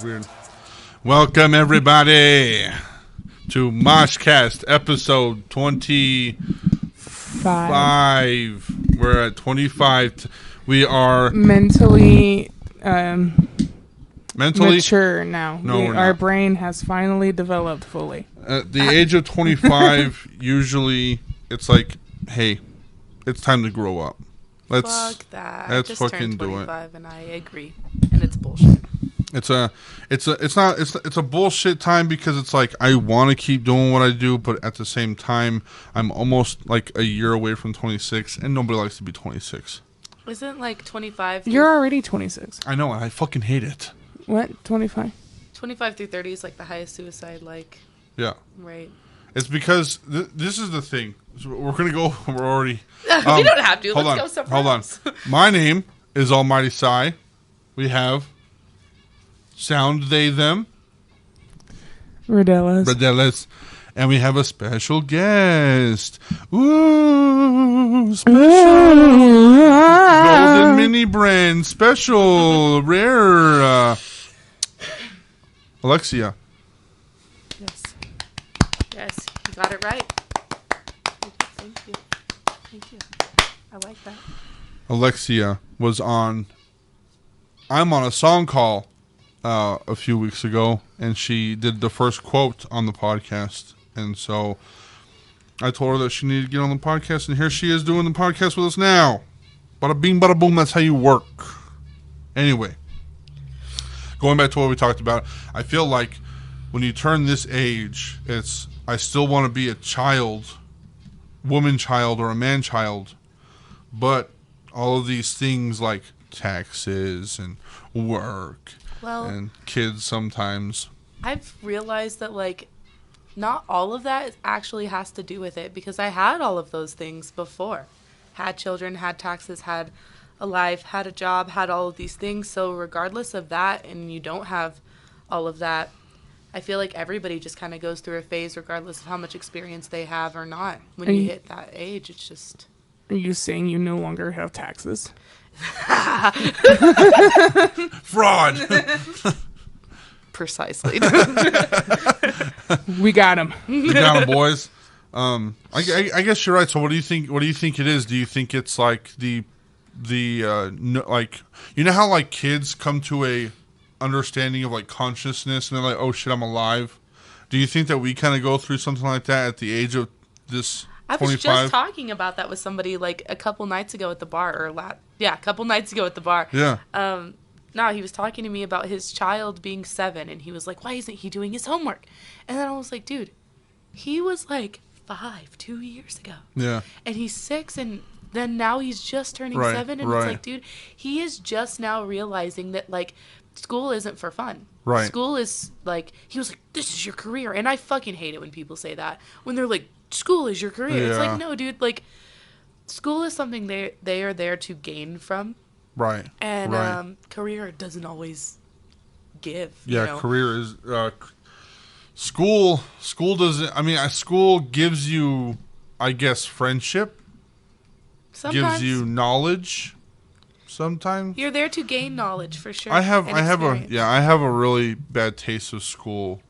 weird. Welcome, everybody, to MOSHCAST episode 25. We're at 25. We are mentally mentally mature now. No, our brain has finally developed fully. At the age of 25, usually it's like, hey, it's time to grow up. Fuck that. Let's I just fucking turned do it. 25 and I agree. And it's bullshit. It's a bullshit time because it's like I want to keep doing what I do, but at the same time, I'm almost like a year away from 26, and nobody likes to be 26. Isn't like 25? You're already 26. I know, and I fucking hate it. What? 25? 25 through 30 is like the highest suicide, Yeah. Right. It's because this is the thing. So we're gonna go. We're already. We don't have to. Hold Let's on. go somewhere else. My name is Almighty Sai. We have sound they them Radellaez. and we have a special guest. Ooh, special golden mini brand, special rare Alexia. Yes, you got it right. Thank you. I like that. Alexia was on. I'm on a song call a few weeks ago, and she did the first quote on the podcast. And so I told her that she needed to get on the podcast, and here she is doing the podcast with us now. Bada bing, bada boom, that's how you work. Anyway, going back to what we talked about, I feel like when you turn this age, I still want to be a child, woman child, or a man child, but all of these things like taxes and work and kids sometimes. I've realized that not all of that actually has to do with it, because I had all of those things before. Had children, had taxes, had a life, had a job, had all of these things. So regardless of that, and you don't have all of that, I feel like everybody just kind of goes through a phase regardless of how much experience they have or not. When you hit that age, it's just... Are you saying you no longer have taxes? Fraud! Precisely. We got him. We got him, boys. I guess you're right. So what do you think it is? Do you think it's like like, you know how like kids come to a understanding of like consciousness and they're like, oh shit, I'm alive? Do you think that we kind of go through something like that at the age of this 25? I was just talking about that with somebody like a couple nights ago at the bar, a couple nights ago at the bar. Yeah. No, he was talking to me about his child being 7, and he was like, why isn't he doing his homework? And then I was like, dude, he was like 5 2 years ago. Yeah. And he's 6, and then now he's just turning 7, and it's like, dude, he is just now realizing that like school isn't for fun. Right. School is like, he was like, this is your career. And I fucking hate it when people say that. When they're like, school is your career. Yeah. It's like, no, dude, like, school is something they are there to gain from. Right. And career doesn't always give. Yeah, you know? Career is school doesn't. I mean, school gives you, I guess, friendship. Sometimes. Gives you knowledge. Sometimes you're there to gain knowledge for sure. I have a really bad taste of school.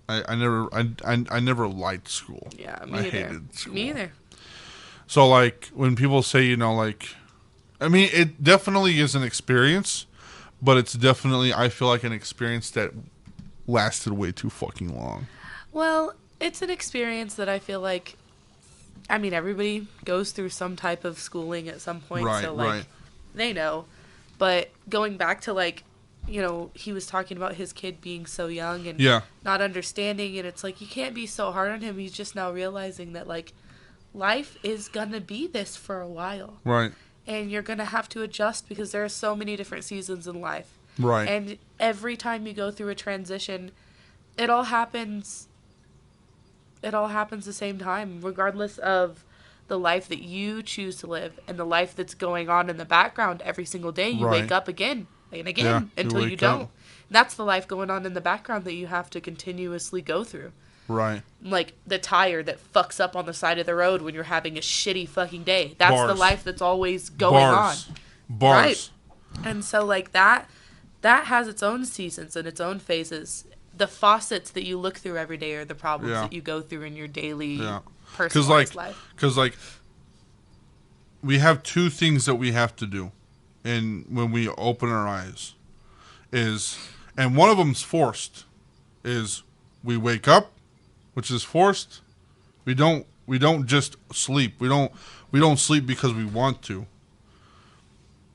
I never liked school. Yeah, me either. Hated school. Me either. So like when people say, you know, like, I mean, it definitely is an experience, but it's definitely, I feel like, an experience that lasted way too fucking long. Well, it's an experience that I feel like, I mean, everybody goes through some type of schooling at some point. Right, so like, they know. But going back to like, you know, he was talking about his kid being so young and not understanding, and it's like, you can't be so hard on him. He's just now realizing that like life is gonna be this for a while. Right. And you're going to have to adjust because there are so many different seasons in life. Right. And every time you go through a transition, it all happens the same time, regardless of the life that you choose to live and the life that's going on in the background every single day. You wake up again and again until you don't. That's the life going on in the background that you have to continuously go through. Right. Like the tire that fucks up on the side of the road when you're having a shitty fucking day. That's the life that's always going on. Bars. Right. And so like that that has its own seasons and its own phases. The faucets that you look through every day are the problems that you go through in your daily personalized life. Because, like, we have two things that we have to do when we open our eyes. And one of them's forced, is we wake up, which is forced. We don't just sleep. We don't sleep because we want to.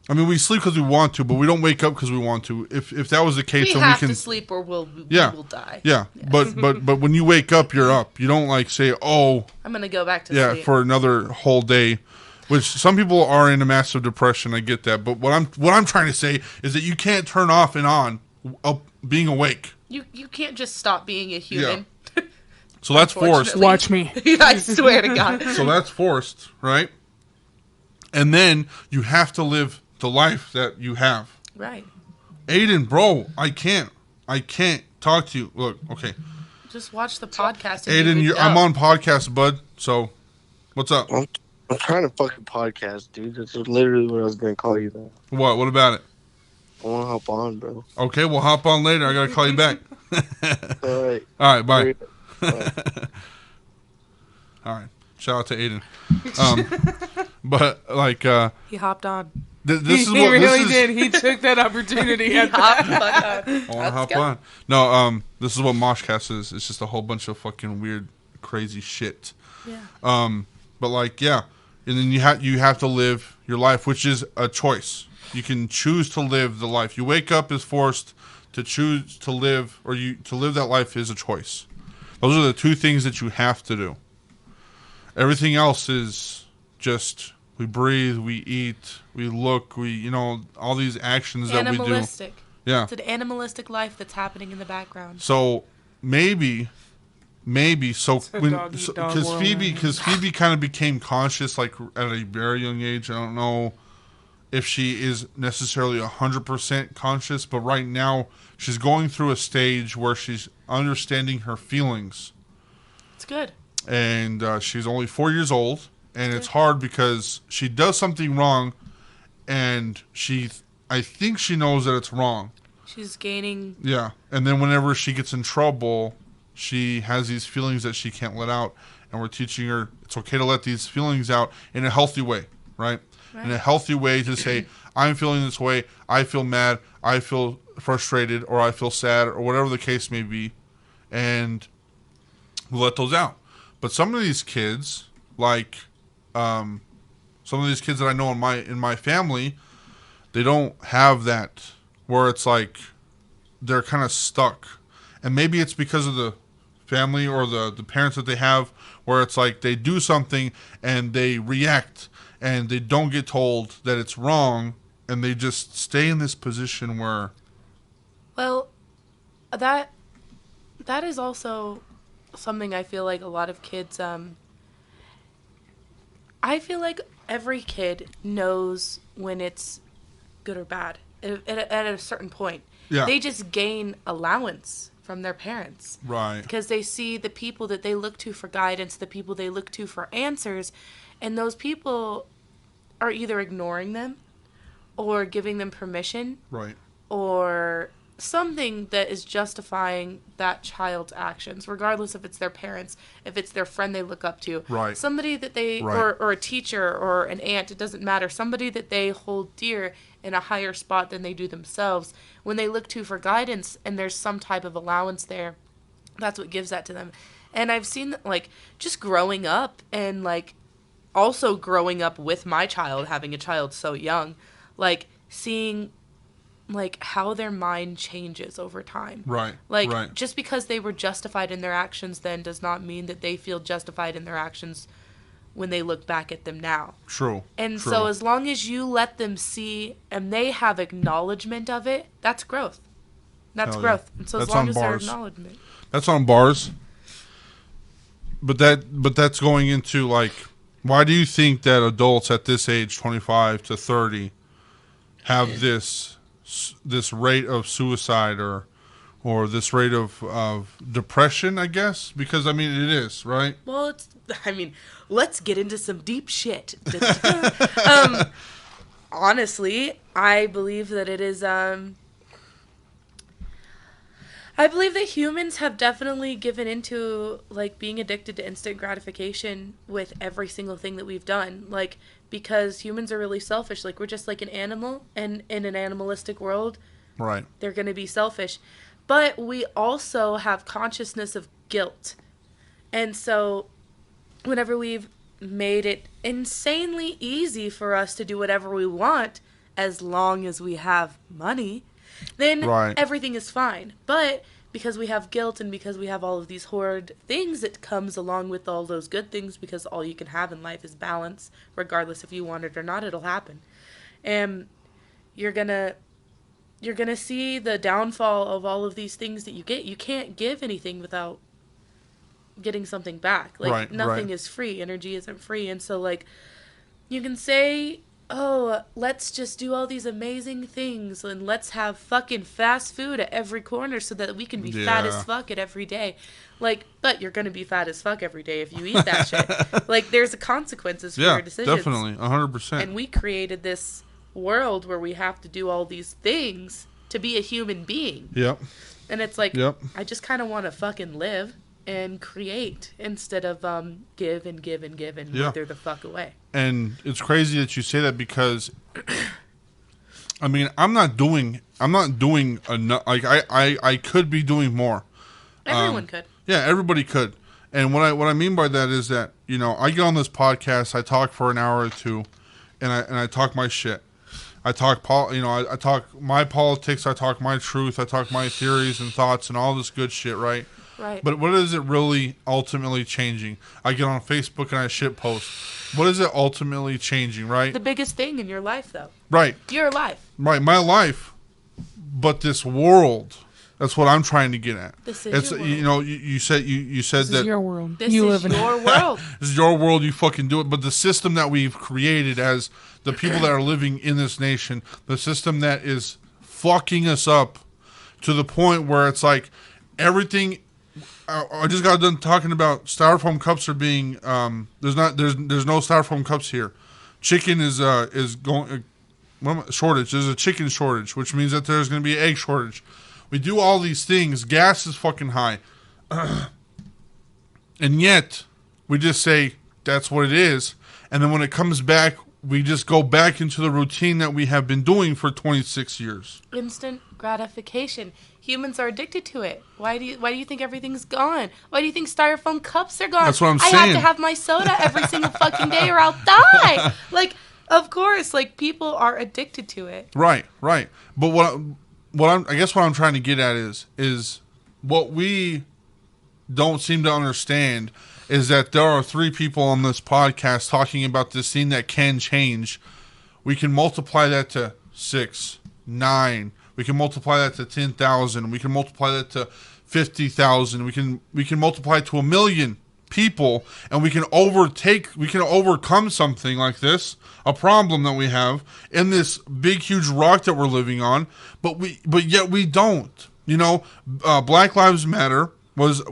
I mean, we sleep because we want to, but we don't wake up because we want to. If that was the case, then we can to sleep or we will die. Yeah, but when you wake up, you're up. You don't like say, "Oh, I'm gonna go back to sleep for another whole day," which some people are in a massive depression. I get that, but what I'm trying to say is that you can't turn off and on being awake. You can't just stop being a human. Yeah. So that's forced. Watch me. I swear to God. So that's forced, right? And then you have to live the life that you have. Right. Aiden, bro, I can't talk to you. Look, okay. Just watch the podcast. Aiden, I'm on podcast, bud. So, what's up? I'm trying to fucking podcast, dude. That's literally what I was going to call you that. What? What about it? I want to hop on, bro. Okay, we'll hop on later. I got to call you back. All right. All right, bye. Bye. All right. Shout out to Aiden. But, like... he hopped on. This is he what really this is, did. He took that opportunity. He hopped on. I want to hop on. No, this is what MOSHCAST is. It's just a whole bunch of fucking weird, crazy shit. Yeah. But like, yeah, and then you have to live your life, which is a choice. You can choose to live the life. You wake up is forced. To choose to live, or to live that life is a choice. Those are the two things that you have to do. Everything else is just. We breathe, we eat, we look, all these actions that we do. Animalistic. Yeah. It's an animalistic life that's happening in the background. So maybe, because Phoebe kind of became conscious like at a very young age. I don't know if she is necessarily 100% conscious, but right now she's going through a stage where she's understanding her feelings. It's good. And she's only 4 years old. And it's hard because she does something wrong, and I think she knows that it's wrong. She's gaining... Yeah. And then whenever she gets in trouble, she has these feelings that she can't let out. And we're teaching her it's okay to let these feelings out in a healthy way, right? In a healthy way to say, I'm feeling this way, I feel mad, I feel frustrated, or I feel sad, or whatever the case may be. And we'll let those out. But some of these kids, like... some of these kids that I know in my family, they don't have that where it's like they're kind of stuck, and maybe it's because of the family or the parents that they have, where it's like they do something and they react and they don't get told that it's wrong, and they just stay in this position where. Well, that is also something I feel like a lot of kids. I feel like every kid knows when it's good or bad at a certain point. Yeah. They just gain allowance from their parents. Right. Because they see the people that they look to for guidance, the people they look to for answers, and those people are either ignoring them or giving them permission. Right. Or something that is justifying that child's actions, regardless if it's their parents, if it's their friend they look up to. Right. Somebody that they, or a teacher or an aunt, it doesn't matter. Somebody that they hold dear in a higher spot than they do themselves. When they look to for guidance and there's some type of allowance there, that's what gives that to them. And I've seen that, like, just growing up and, like, also growing up with my child, having a child so young, like, seeing like how their mind changes over time. Right. Like just because they were justified in their actions then does not mean that they feel justified in their actions when they look back at them now. True. And so as long as you let them see and they have acknowledgement of it, that's growth. That's growth. Yeah. And so as long as there's acknowledgement. That's on bars. But that's going into like, why do you think that adults at this age, 25 to 30, have this rate of suicide or this rate of depression, I guess? Because, I mean, it is, right? Well, let's get into some deep shit. Honestly, I believe that it is I believe that humans have definitely given into, like, being addicted to instant gratification with every single thing that we've done. Like, because humans are really selfish. Like, we're just like an animal, and in an animalistic world, right, they're going to be selfish. But we also have consciousness of guilt. And so, whenever we've made it insanely easy for us to do whatever we want, as long as we have money, then everything is fine. But because we have guilt and because we have all of these horrid things that comes along with all those good things, because all you can have in life is balance, regardless if you want it or not, it'll happen. And you're gonna see the downfall of all of these things that you get. You can't give anything without getting something back. Like, nothing is free. Energy isn't free. And so, like, you can say, oh, let's just do all these amazing things and let's have fucking fast food at every corner so that we can be fat as fuck at every day. Like, but you're going to be fat as fuck every day if you eat that shit. Like, there's consequences for your decisions. Definitely, 100%. And we created this world where we have to do all these things to be a human being. Yep. And it's like, I just kind of want to fucking live and create instead of give and give and give and wither the fuck away. And it's crazy that you say that because, I mean, I'm not doing enough. Like, I could be doing more. Everyone could. Yeah, everybody could. And what I mean by that is that, you know, I get on this podcast, I talk for an hour or two, and I talk my shit. I talk I talk my politics, I talk my truth, I talk my theories and thoughts and all this good shit, right? Right. But what is it really ultimately changing? I get on Facebook and I shit post. What is it ultimately changing, right? The biggest thing in your life, though. Right. Your life. Right, my life. But this world, that's what I'm trying to get at. This is your world. You know, you said this that. This is your world. This is your world. This is your world, you fucking do it. But the system that we've created as the people that are living in this nation, the system that is fucking us up to the point where it's like everything... I just got done talking about styrofoam cups are being there's no styrofoam cups here. Chicken is going shortage. There's a chicken shortage, which means that there's going to be an egg shortage. We do all these things. Gas is fucking high, and yet we just say that's what it is. And then when it comes back, we just go back into the routine that we have been doing for 26 years. Instant gratification. Humans are addicted to it. Why do you think everything's gone? Why do you think styrofoam cups are gone? That's what I'm saying. I have to have my soda every single fucking day or I'll die. Like, of course, like, people are addicted to it. Right. But I guess what I'm trying to get at is what we don't seem to understand is that there are 3 people on this podcast talking about this thing that can change. We can multiply that to 6, 9. We can multiply that to 10,000. We can multiply that to 50,000. We can multiply it to 1 million people, and we can overcome something like this, a problem that we have in this big, huge rock that we're living on. But yet we don't. You know, Black Lives Matter was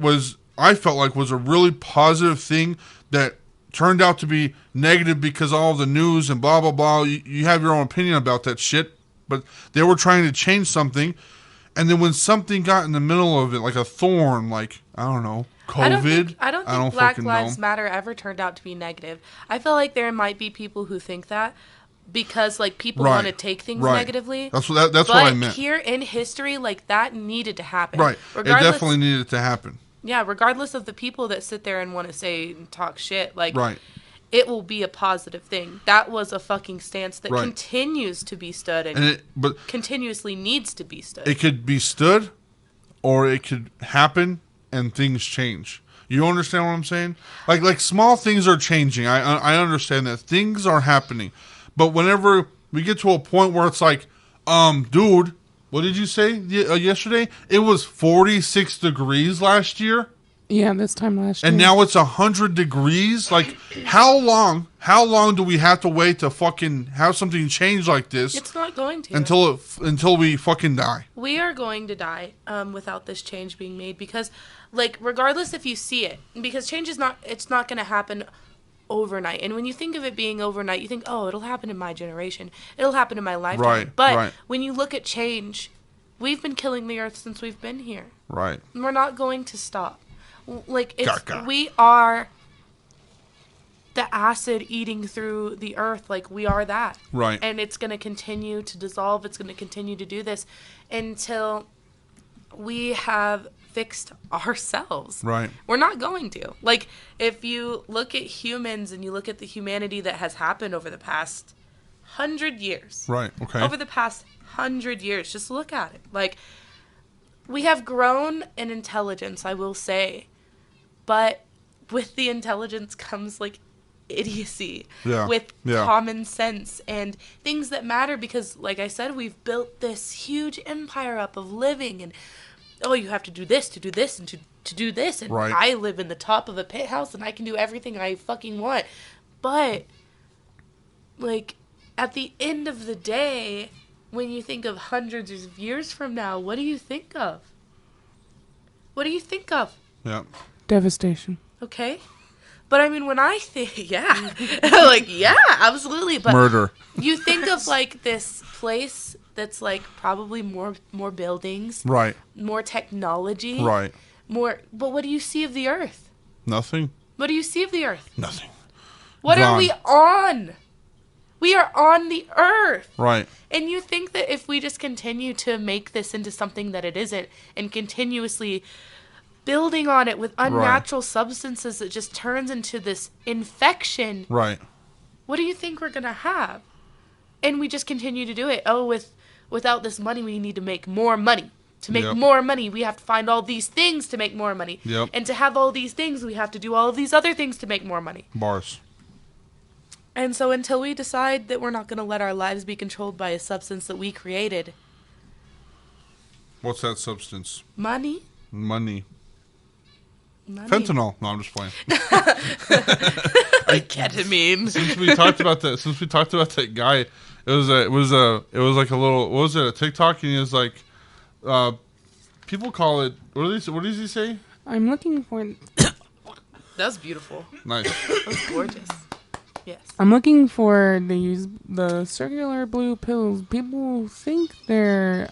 I felt like was a really positive thing that turned out to be negative because all of the news and blah blah blah. You have your own opinion about that shit. But they were trying to change something, and then when something got in the middle of it, like a thorn, like, I don't know, COVID. I don't think Black Lives Matter ever turned out to be negative. I feel like there might be people who think that because, like, people want to take things negatively. That's what I meant. But here in history, like, that needed to happen. Right. It definitely needed to happen. Yeah, regardless of the people that sit there and want to say and talk shit, like... Right. It will be a positive thing. That was a fucking stance that continues to be stood but continuously needs to be stood. It could be stood, or it could happen and things change. You understand what I'm saying? Like small things are changing. I understand that things are happening, but whenever we get to a point where it's like, dude, what did you say yesterday? It was 46 degrees last year. Yeah, this time last year. And now it's 100 degrees? Like, how long do we have to wait to fucking have something change like this? It's not going to. Until we fucking die. We are going to die without this change being made because, like, regardless if you see it, because change is not going to happen overnight. And when you think of it being overnight, you think, oh, it'll happen in my generation. It'll happen in my lifetime. Right, but when you look at change, we've been killing the earth since we've been here. Right. We're not going to stop. Like, Gaga. we are the acid eating through the earth. Like, we are that. Right. And it's going to continue to dissolve. It's going to continue to do this until we have fixed ourselves. Right. We're not going to. Like, if you look at humans and you look at the humanity that has happened over the past 100 years. Right. Okay. Over the past 100 years, just look at it. Like, we have grown in intelligence, I will say. But with the intelligence comes, like, idiocy. Yeah. With Yeah. common sense and things that matter because, like I said, we've built this huge empire up of living and, oh, you have to do this, and to do this. And Right. I live in the top of a pit house and I can do everything I fucking want. But, like, at the end of the day, when you think of hundreds of years from now, what do you think of? What do you think of? Yeah. Devastation. Okay? But I mean, when I think, yeah. Like, yeah, absolutely. But Murder. you think of, like, this place that's, like, probably more buildings. Right. More technology. Right. But what do you see of the earth? Nothing. What do you see of the earth? Nothing. What Gone. are we on? We are on the earth. Right. And you think that if we just continue to make this into something that it isn't and continuously building on it with unnatural substances that just turns into this infection, Right. what do you think we're going to have? And we just continue to do it. Oh, without this money, we need to make more money. To make Yep. more money, we have to find all these things to make more money. Yep. And to have all these things, we have to do all of these other things to make more money. Bars. And so until we decide that we're not going to let our lives be controlled by a substance that we created, What's that substance? money. Fentanyl. No, I'm just playing. Ketamine. Since we talked about that guy, it was like a little, what was it, a TikTok, and he was like, people call it, what does he say? I'm looking for... That's beautiful. Nice. That's gorgeous. Yes. I'm looking for the circular blue pills. People think they're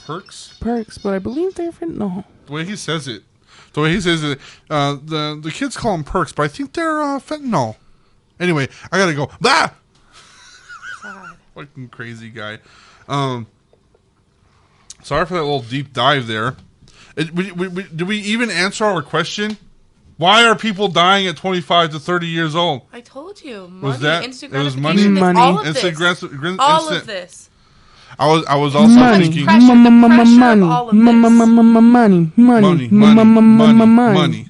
Perks? perks, but I believe they're fentanyl. The way he says it, the kids call them perks, but I think they're fentanyl. Anyway, I gotta go. Ah! God. Fucking crazy guy. Sorry for that little deep dive there. Did we even answer our question? Why are people dying at 25 to 30 years old? I told you. Money, Was that- instant it was gratification, money? it's all of Instant this. all Of this. I was also Money. thinking Pressure, the pressure of all of this.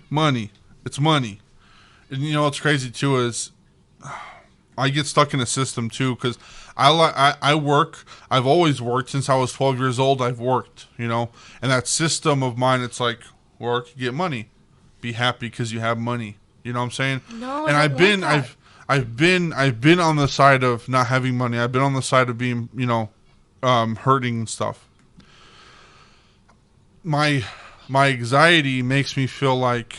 money. It's money. And you know what's crazy too is I get stuck in a system too because I work. I've always worked since I was 12 years old. I've worked, and that system of mine. It's like work, get money, be happy because you have money. You know what I'm saying? No, and I I've don't want that. I've been on the side of not having money. I've been on the side of being hurting and stuff. My anxiety makes me feel like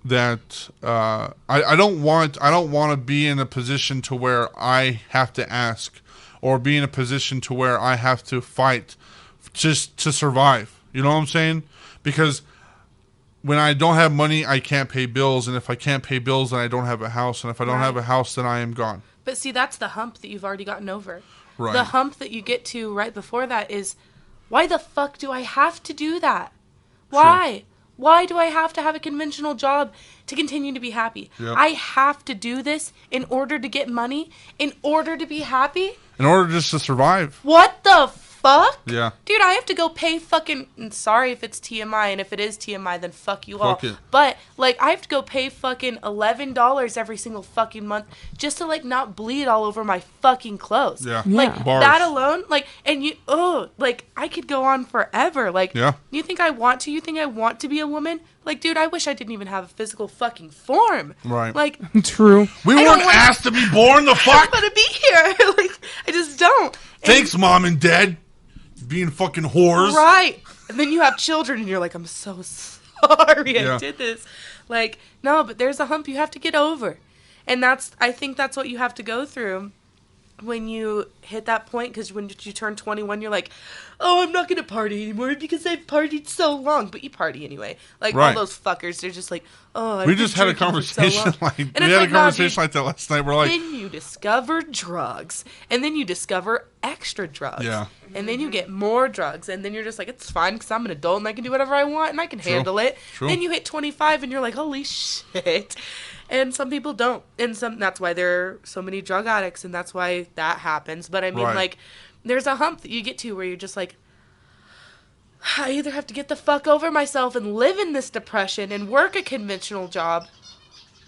that I don't want to be in a position to where I have to ask or be in a position to where I have to fight just to survive. You know what I'm saying? Because when I don't have money, I can't pay bills, and if I can't pay bills, then I don't have a house, and if I don't have a house, then I am gone. But see, that's the hump that you've already gotten over. Right. The hump that you get to right before that is, why the fuck do I have to do that? Why? Sure. Why do I have to have a conventional job to continue to be happy? Yep. I have to do this in order to get money, in order to be happy? In order just to survive. What the fuck? Yeah. Dude, I have to go pay fucking... Sorry if it's TMI, and if it is TMI, then fuck you Fuck all. it. But, like, I have to go pay fucking $11 every single fucking month just to, like, not bleed all over my fucking clothes. Yeah. Like, Bars. that alone, like, and I could go on forever. Like, Yeah. You think I want to be a woman? Like, dude, I wish I didn't even have a physical fucking form. Right. Like, True. We I weren't don't want- asked to be born, the I fuck! don't want to be here. Like, I just don't. And- Thanks, Mom and Dad. Being fucking whores. Right. And then you have children and you're like, I'm so sorry Yeah. I did this. Like, no, but there's a hump you have to get over. And I think that's what you have to go through when you hit that point, because when you turn 21, you're like, oh, I'm not going to party anymore because I've partied so long. But you party anyway. Like, all those fuckers, they're just like, oh, I've we been just had a drinking conversation for so long. like, And we it's had like, a conversation like that last night. We're like, then you discover drugs. And then you discover extra drugs. Yeah. And then you get more drugs. And then you're just like, it's fine because I'm an adult and I can do whatever I want and I can handle it. True. Then you hit 25 and you're like, holy shit. And some people don't. And that's why there are so many drug addicts, and that's why that happens. But I mean, like, there's a hump that you get to where you're just like, I either have to get the fuck over myself and live in this depression and work a conventional job,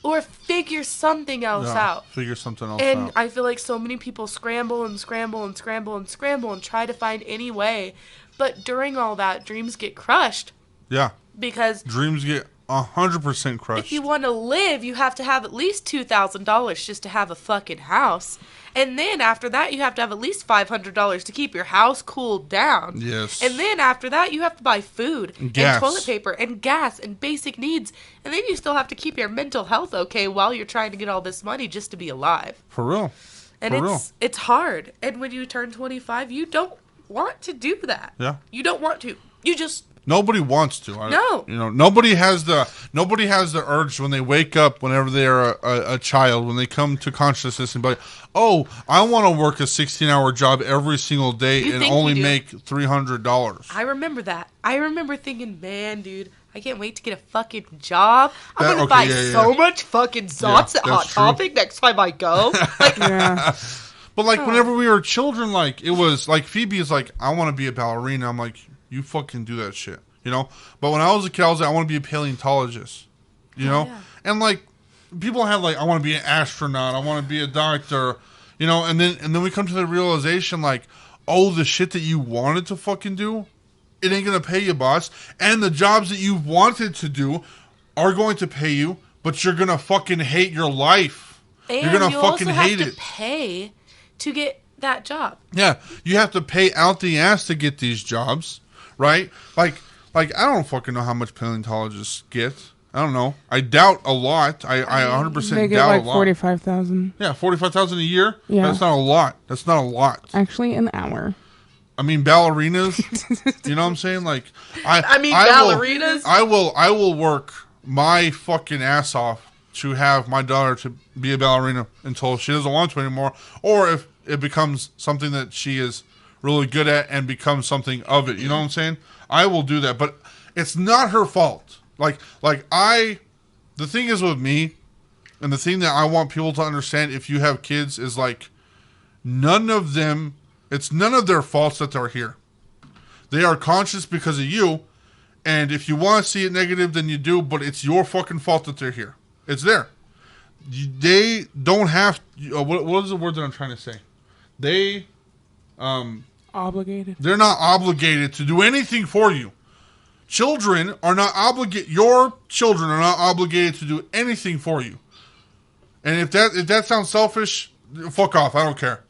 or figure something else out. Figure something else out. And I feel like so many people scramble and scramble and scramble and scramble and try to find any way. But during all that, dreams get crushed. Yeah. Because dreams get 100% crushed. If you want to live, you have to have at least $2,000 just to have a fucking house. And then after that, you have to have at least $500 to keep your house cooled down. Yes. And then after that, you have to buy food and gas. Toilet paper and gas and basic needs. And then you still have to keep your mental health okay while you're trying to get all this money just to be alive. For real. And it's hard. And when you turn 25, you don't want to do that. Yeah. You don't want to. You just... Nobody wants to. No. You know, nobody has the urge when they wake up, whenever they are a child, when they come to consciousness and be like, oh, I want to work a 16-hour job every single day and only make $300. I remember that. I remember thinking, man, dude, I can't wait to get a fucking job. I'm going to buy so much fucking Zots at Hot Topic next time I go. Like, But, like, whenever we were children, like, it was, like, Phoebe is like, I want to be a ballerina. I'm like, you fucking do that shit, you know? But when I was a kid, I was like, I want to be a paleontologist, you know? Yeah. And, like, people have, like, I want to be an astronaut. I want to be a doctor, you know? And then we come to the realization, like, oh, the shit that you wanted to fucking do, it ain't going to pay you, boss. And the jobs that you wanted to do are going to pay you, but you're going to fucking hate your life. And you're going to fucking hate it. You also have to pay to get that job. Yeah, you have to pay out the ass to get these jobs. Right? Like I don't fucking know how much paleontologists get. I don't know. I doubt a lot. I 100% they get doubt like a lot. 45,000. Yeah, 45,000 a year? Yeah. That's not a lot. That's not a lot. Actually, an hour. I mean, ballerinas, you know what I'm saying? Like, ballerinas? I will work my fucking ass off to have my daughter to be a ballerina until she doesn't want to anymore, or if it becomes something that she is really good at and become something of it. You know what I'm saying? I will do that, but it's not her fault. The thing is with me, and the thing that I want people to understand if you have kids is like, it's none of their faults that they're here. They are conscious because of you, and if you want to see it negative, then you do, but it's your fucking fault that they're here. It's there. They don't have, what is the word that I'm trying to say? Obligated. They're not obligated to do anything for you. Children are not obligated. Your children are not obligated to do anything for you. And if that sounds selfish, fuck off. I don't care.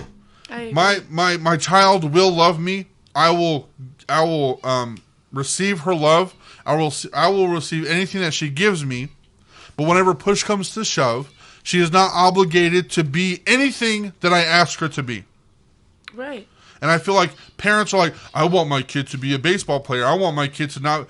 My child will love me. I will receive her love. I will receive anything that she gives me. But whenever push comes to shove, she is not obligated to be anything that I ask her to be. Right. And I feel like parents are like, I want my kid to be a baseball player. I want my kid to not...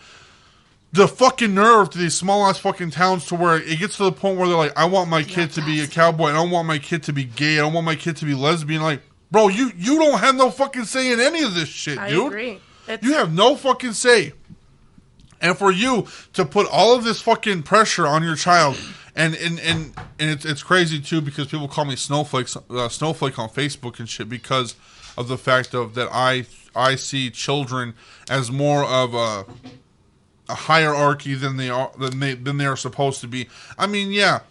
The fucking nerve to these small-ass fucking towns to where it gets to the point where they're like, I want my kid to be a cowboy. I don't want my kid to be gay. I don't want my kid to be lesbian. Like, bro, you don't have no fucking say in any of this shit, dude. I agree. You have no fucking say. And for you to put all of this fucking pressure on your child... And it's crazy, too, because people call me Snowflake on Facebook and shit because... of the fact of that I see children as more of a hierarchy than they are supposed to be. I mean, yeah,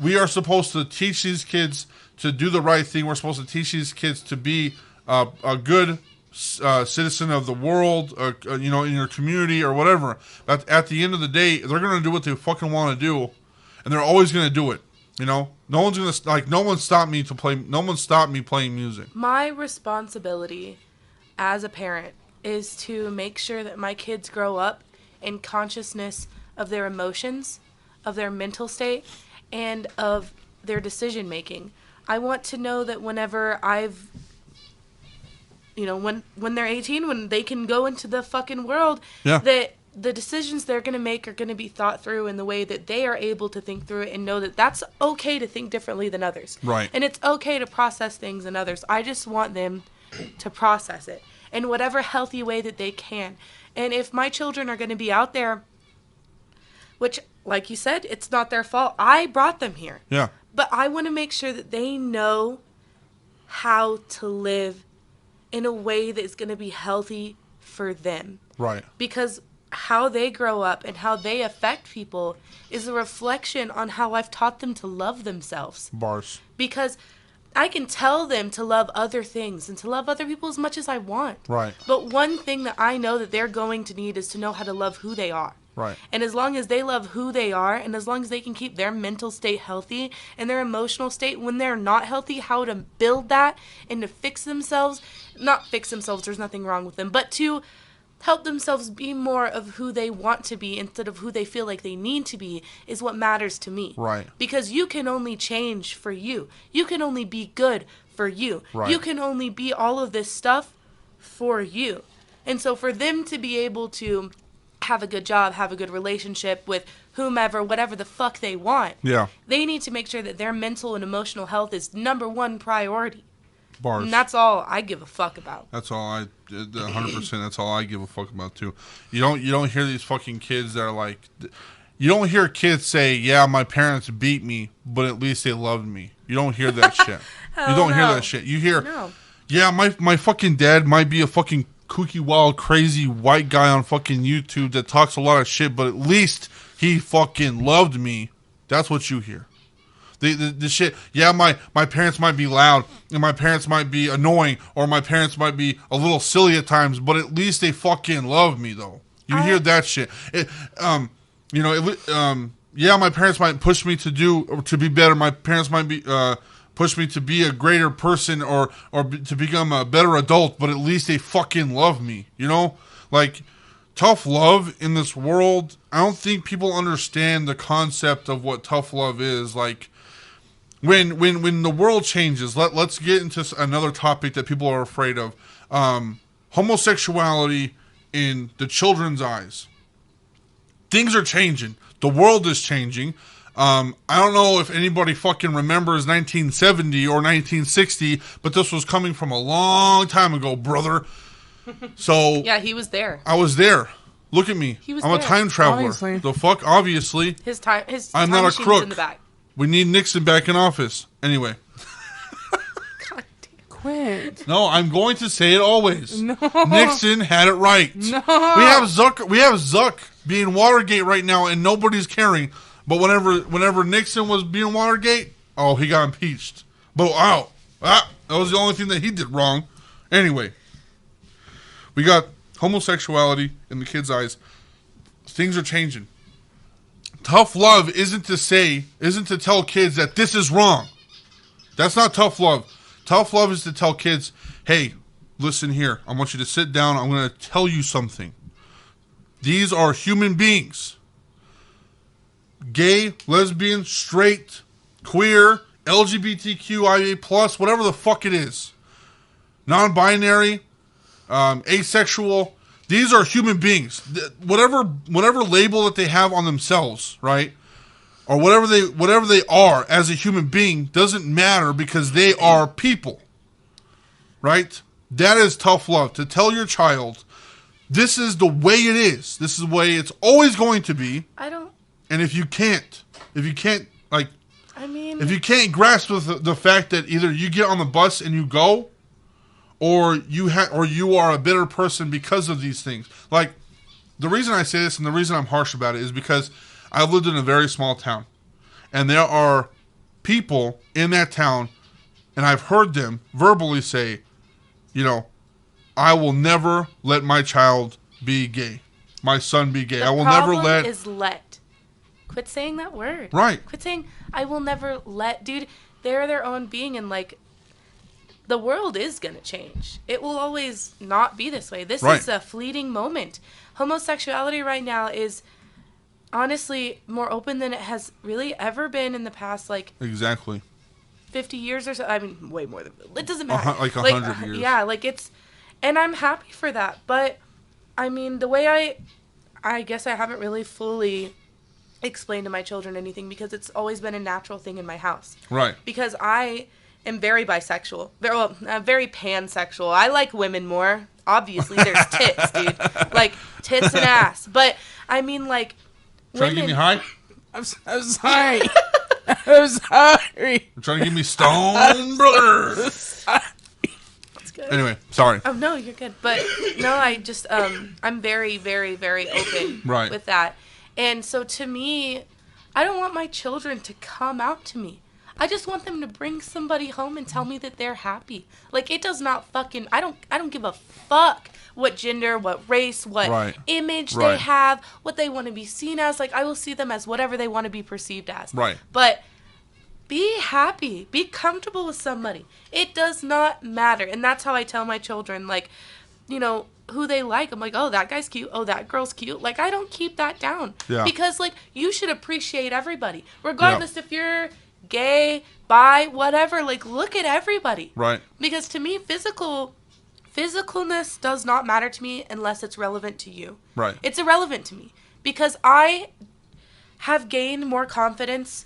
we are supposed to teach these kids to do the right thing. We're supposed to teach these kids to be a good citizen of the world, in your community or whatever. But at the end of the day, they're gonna do what they fucking want to do, and they're always gonna do it. You know, no one stopped me playing music. My responsibility as a parent is to make sure that my kids grow up in consciousness of their emotions, of their mental state, and of their decision making. I want to know that whenever when they're 18, when they can go into the fucking world, that the decisions they're going to make are going to be thought through in the way that they are able to think through it and know that that's okay to think differently than others. Right. And it's okay to process things than others. I just want them to process it in whatever healthy way that they can. And if my children are going to be out there, which, like you said, it's not their fault. I brought them here. Yeah. But I want to make sure that they know how to live in a way that is going to be healthy for them. Right. Because how they grow up and how they affect people is a reflection on how I've taught them to love themselves. Bars. Because I can tell them to love other things and to love other people as much as I want. Right. But one thing that I know that they're going to need is to know how to love who they are. Right. And as long as they love who they are, and as long as they can keep their mental state healthy and their emotional state when they're not healthy, how to build that and to fix themselves, not fix themselves, there's nothing wrong with them, but to help themselves be more of who they want to be instead of who they feel like they need to be is what matters to me. Right. Because you can only change for you. You can only be good for you. Right. You can only be all of this stuff for you. And so for them to be able to have a good job, have a good relationship with whomever, whatever the fuck they want, they need to make sure that their mental and emotional health is number one priority. Bars. And that's all I give a fuck about. That's all 100%. That's all I give a fuck about too. You don't hear these fucking kids that are like, you don't hear kids say, "Yeah, my parents beat me, but at least they loved me." You don't hear that shit. You don't hear that shit. You hear, "Yeah, my fucking dad might be a fucking kooky, wild, crazy white guy on fucking YouTube that talks a lot of shit, but at least he fucking loved me." That's what you hear. The shit, yeah, my parents might be loud, and my parents might be annoying, or my parents might be a little silly at times, but at least they fucking love me, though. You hear that shit. Yeah, my parents might push me to be better. My parents might be push me to be a greater person or to become a better adult, but at least they fucking love me. You know, like tough love in this world. I don't think people understand the concept of what tough love is. Like, when the world changes, let's get into another topic that people are afraid of. Homosexuality in the children's eyes. Things are changing. The world is changing. I don't know if anybody fucking remembers 1970 or 1960, but this was coming from a long time ago, brother. So yeah, he was there. I was there. Look at me. I'm a time traveler. Obviously. The fuck? Obviously. I'm not a crook. In the back. We need Nixon back in office. Anyway. God damn. Quit. No, I'm going to say it always. No. Nixon had it right. No. We have Zuck being Watergate right now, and nobody's caring. But whenever Nixon was being Watergate, oh, he got impeached. But that was the only thing that he did wrong. Anyway, we got homosexuality in the kids' eyes. Things are changing. Tough love isn't to tell kids that this is wrong. That's not tough love. Tough love is to tell kids, hey, listen here. I want you to sit down. I'm going to tell you something. These are human beings. Gay, lesbian, straight, queer, LGBTQIA+, whatever the fuck it is. Non-binary, asexual. These are human beings. Whatever label that they have on themselves, right? Or whatever they are as a human being doesn't matter because they are people. Right? That is tough love. To tell your child, this is the way it is. This is the way it's always going to be. And if you can't grasp the fact that either you get on the bus and you go, or you are a better person because of these things. Like, the reason I say this and the reason I'm harsh about it is because I've lived in a very small town. And there are people in that town, and I've heard them verbally say, I will never let my child be gay. My son be gay. I will never let... The problem is let. Quit saying that word. Right. Quit saying, I will never let. Dude, they're their own being, and, like, the world is going to change. It will always not be this way. This is a fleeting moment. Homosexuality right now is honestly more open than it has really ever been in the past, like, exactly, 50 years or so. I mean, way more than, it doesn't matter. Like 100 years. Yeah, like it's, and I'm happy for that. But, I mean, the way I guess I haven't really fully explained to my children anything because it's always been a natural thing in my house. Right. Because I am very bisexual. Very pansexual. I like women more. Obviously, there's tits, dude. Like, tits and ass. But, I mean, like, trying to get me high? I'm sorry. I'm sorry. You're trying to get me stoned, brother. That's good. Anyway, sorry. Oh, no, you're good. But, no, I just, I'm very, very, very open right. with that. And so, to me, I don't want my children to come out to me. I just want them to bring somebody home and tell me that they're happy. Like, it does not fucking, I don't give a fuck what gender, what race, what image they have, what they want to be seen as. Like, I will see them as whatever they want to be perceived as. Right. But be happy. Be comfortable with somebody. It does not matter. And that's how I tell my children, like, you know, who they like. I'm like, oh, that guy's cute. Oh, that girl's cute. Like, I don't keep that down. Yeah. Because, like, you should appreciate everybody. Regardless if you're gay, bi, whatever, like, look at everybody. Right. Because to me, physicalness does not matter to me unless it's relevant to you. Right. It's irrelevant to me. Because I have gained more confidence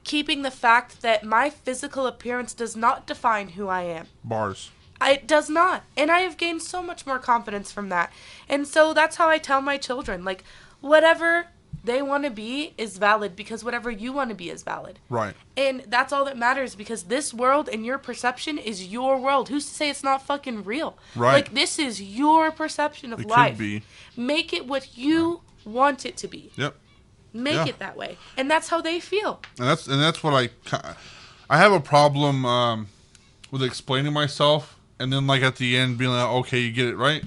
keeping the fact that my physical appearance does not define who I am. Bars. It does not. And I have gained so much more confidence from that. And so that's how I tell my children, like, whatever they want to be is valid because whatever you want to be is valid. Right. And that's all that matters because this world and your perception is your world. Who's to say it's not fucking real? Right. Like, this is your perception of life. Could be. Make it what you want it to be. Yep. Make it that way. And that's how they feel. And that's what I have a problem with explaining myself and then, like, at the end being like, okay, you get it, right?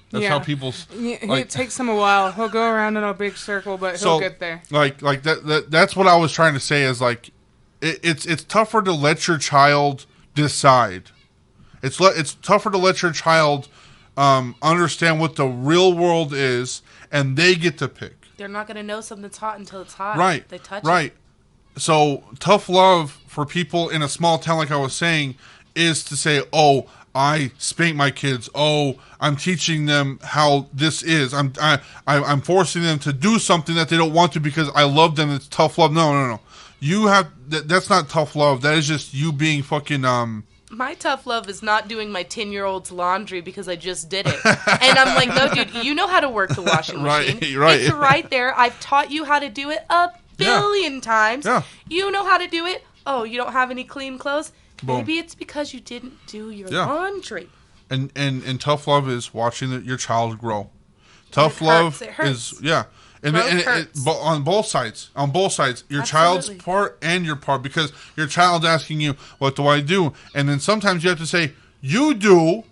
That's how people. It takes him a while. He'll go around in a big circle, but he'll get there. Like that's what I was trying to say. Is like, it's tougher to let your child decide. It's tougher to let your child understand what the real world is, and they get to pick. They're not gonna know something's hot until it's hot. Right. They touch it. So tough love for people in a small town, like I was saying, is to say, oh, I spank my kids. Oh, I'm teaching them how this is. I'm forcing them to do something that they don't want to because I love them. It's tough love. No. You have that's not tough love. That is just you being fucking My tough love is not doing my 10-year-old's laundry because I just did it. And I'm like, no, dude, you know how to work the washing machine. Right. It's right there. I've taught you how to do it a billion times. Yeah. You know how to do it. Oh, you don't have any clean clothes? Boom. Maybe it's because you didn't do your laundry. And tough love is watching your child grow. Tough love is and on both sides. On both sides, your child's part and your part, because your child's asking you, "What do I do?" And then sometimes you have to say, "You do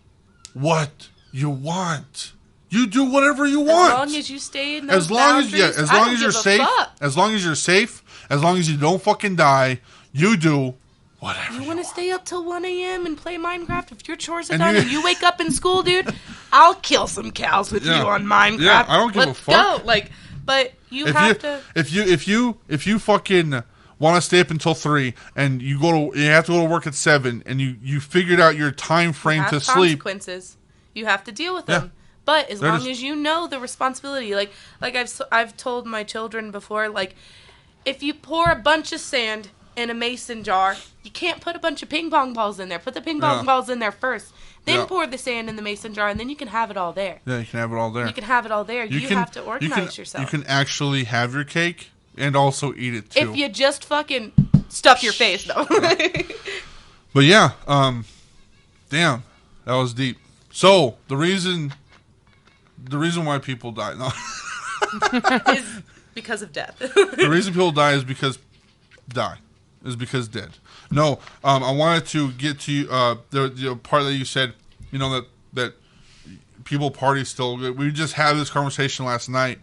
what you want. You do whatever you want. As long as you stay in those boundaries, as long as you're safe, as long as you're safe, as long as you don't fucking die, you do." Whatever. You want to stay up till 1 a.m. and play Minecraft? If your chores are done and you wake up in school, dude, I'll kill some cows with you on Minecraft. Yeah, I don't give a fuck. Let's go. But you have to. If you fucking want to stay up until 3 and you have to go to work at 7 and you figured out your time frame to sleep. Consequences. You have to deal with them. But as long as you know the responsibility, like I've told my children before, like, if you pour a bunch of sand in a mason jar, you can't put a bunch of ping pong balls in there. Put the ping pong balls in there first. Then pour the sand in the mason jar, and then you can have it all there. Yeah, you can have it all there. You can have it all there. You have to organize yourself. You can actually have your cake and also eat it, too. If you just fucking stuff your face, though. But yeah, damn, that was deep. So, the reason why people die is because of death. The reason people die is because dead. No, I wanted to get to the part that you said, you know, that people party still. We just had this conversation last night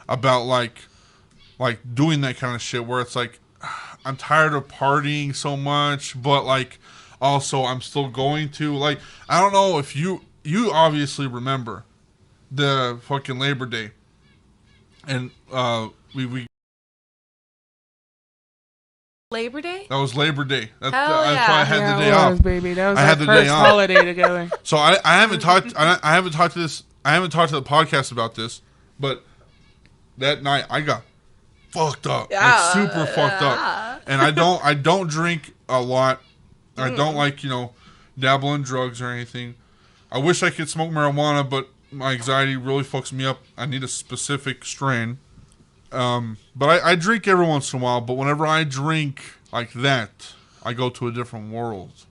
about like doing that kind of shit where it's like, I'm tired of partying so much, but like also I'm still going to, like, I don't know if you obviously remember the fucking Labor Day, and we Labor Day? That was Labor Day. That's Hell why yeah. I had Yeah, the day it off. was, baby. That was I our had the day first off. holiday together. So I haven't talked. I haven't talked to this. I haven't talked to the podcast about this. But that night I got fucked up, like super fucked up. And I don't drink a lot. I don't like dabble in drugs or anything. I wish I could smoke marijuana, but my anxiety really fucks me up. I need a specific strain. But I drink every once in a while. But whenever I drink like that, I go to a different world.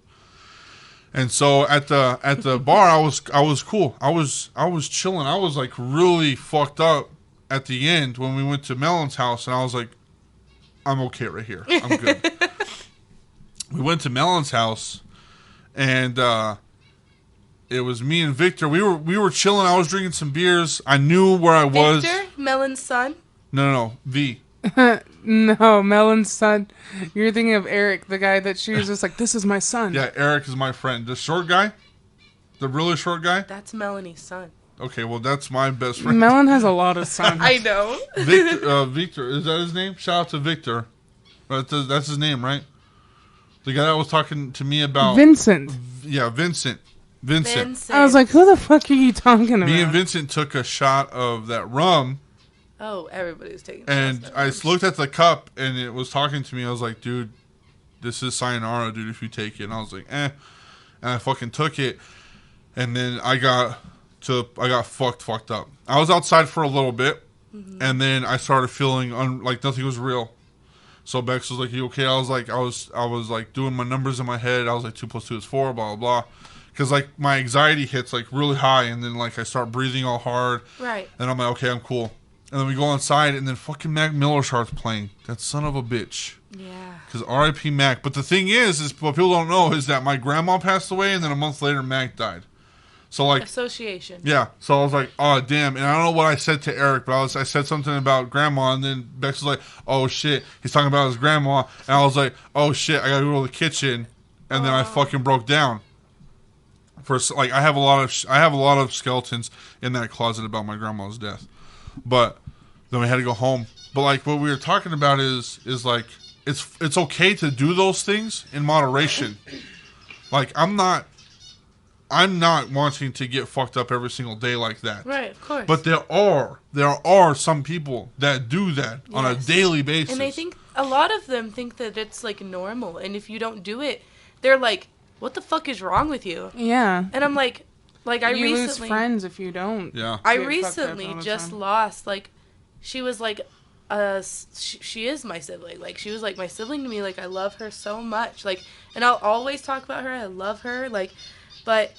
And so at the bar, I was cool. I was chilling. I was like really fucked up at the end when we went to Melon's house, and I was like, I'm okay right here. I'm good. We went to Melon's house, and it was me and Victor. We were chilling. I was drinking some beers. I knew where I was. Victor? Melon's son? No, V. No, Melon's son. You're thinking of Eric, the guy that she was just like, this is my son. Yeah, Eric is my friend. The short guy? The really short guy? That's Melanie's son. Okay, well, that's my best friend. Melon has a lot of sons. I know. Victor, is that his name? Shout out to Victor. That's his name, right? The guy that was talking to me about... Vincent. Yeah, Vincent. I was like, who the fuck are you talking about? Me and Vincent took a shot of that rum. Oh, everybody's taking And I looked at the cup, and it was talking to me. I was like, dude, this is sayonara, dude, if you take it. And I was like, eh. And I fucking took it. And then I got fucked up. I was outside for a little bit, and then I started feeling like nothing was real. So Bex was like, "You okay?" I was like doing my numbers in my head. I was like, 2 + 2 is 4, blah blah blah. Because like my anxiety hits like really high, and then like I start breathing all hard. Right. And I'm like, okay, I'm cool. And then we go inside, and then fucking Mac Miller starts playing. That son of a bitch. Yeah. Because R.I.P. Mac. But the thing is what people don't know is that my grandma passed away, and then a month later Mac died. So like association. Yeah. So I was like, oh damn. And I don't know what I said to Eric, but I said something about grandma, and then Bex was like, oh shit, he's talking about his grandma, and I was like, oh shit, I gotta go to the kitchen, and then I fucking broke down. Like I have a lot of skeletons in that closet about my grandma's death, but then we had to go home. But like what we were talking about is like it's okay to do those things in moderation. Like I'm not wanting to get fucked up every single day like that. Right, of course. But there are some people that do that on a daily basis. And I think a lot of them think that it's like normal, and if you don't do it, they're like, what the fuck is wrong with you? Yeah. And I'm like I you recently lose friends if you don't. Yeah. I recently just lost, like, she was like she is my sibling. Like, she was like my sibling to me. Like, I love her so much. Like, and I'll always talk about her. I love her. Like, but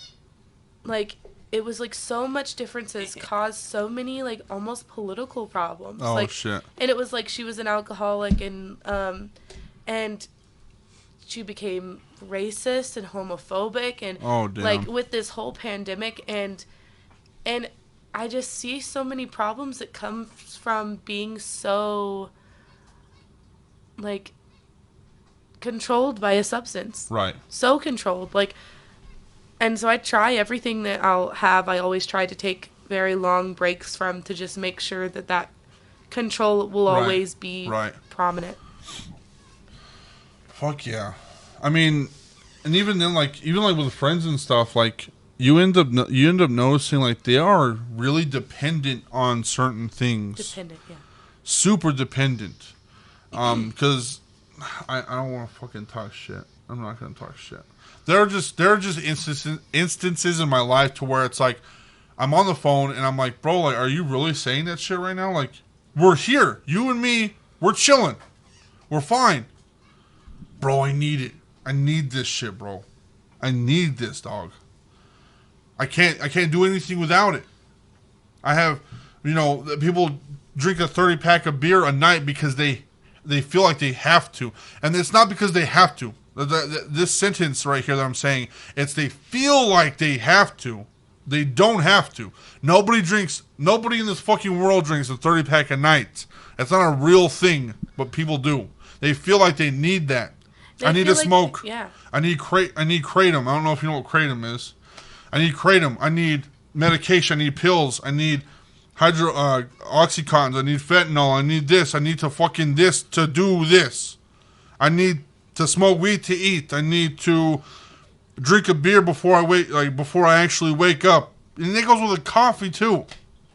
like it was like so much differences caused so many like almost political problems. Oh like, shit. And it was like she was an alcoholic, and she became racist and homophobic, and like with this whole pandemic, and I just see so many problems that come from being so like controlled by a substance. Right. So controlled, like. And so I try everything that I'll have. I always try to take very long breaks from, to just make sure that control will always be prominent. Fuck yeah. I mean, and even then, like with friends and stuff, like you end up noticing like they are really dependent on certain things. Dependent, yeah. Super dependent. Because I don't want to fucking talk shit. I'm not gonna talk shit. There are just instances in my life to where it's like I'm on the phone and I'm like, bro, like, are you really saying that shit right now? Like, we're here, you and me, we're chilling, we're fine, bro. I need it. I need this shit, bro. I need this, dog. I can't do anything without it. I have, people drink a 30-pack of beer a night because they feel like they have to, and it's not because they have to. This sentence right here that I'm saying, it's they feel like they have to. They don't have to. Nobody in this fucking world drinks a 30-pack a night. That's not a real thing, but people do. They feel like they need that. I need to smoke. Yeah. I need kratom. I don't know if you know what kratom is. I need kratom. I need medication. I need pills. I need oxycontins. I need fentanyl. I need this. I need to fucking this to do this. I need to smoke weed to eat. I need to drink a beer before I actually wake up. And it goes with a coffee too.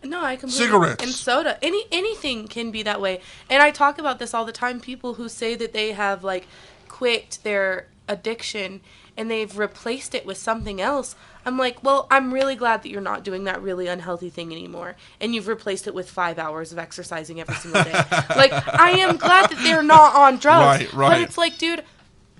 No, I completely... Cigarettes. And soda. Anything can be that way. And I talk about this all the time. People who say that they have, like, quit their addiction and they've replaced it with something else. I'm like, well, I'm really glad that you're not doing that really unhealthy thing anymore. And you've replaced it with 5 hours of exercising every single day. Like, I am glad that they're not on drugs. Right. But it's like, dude,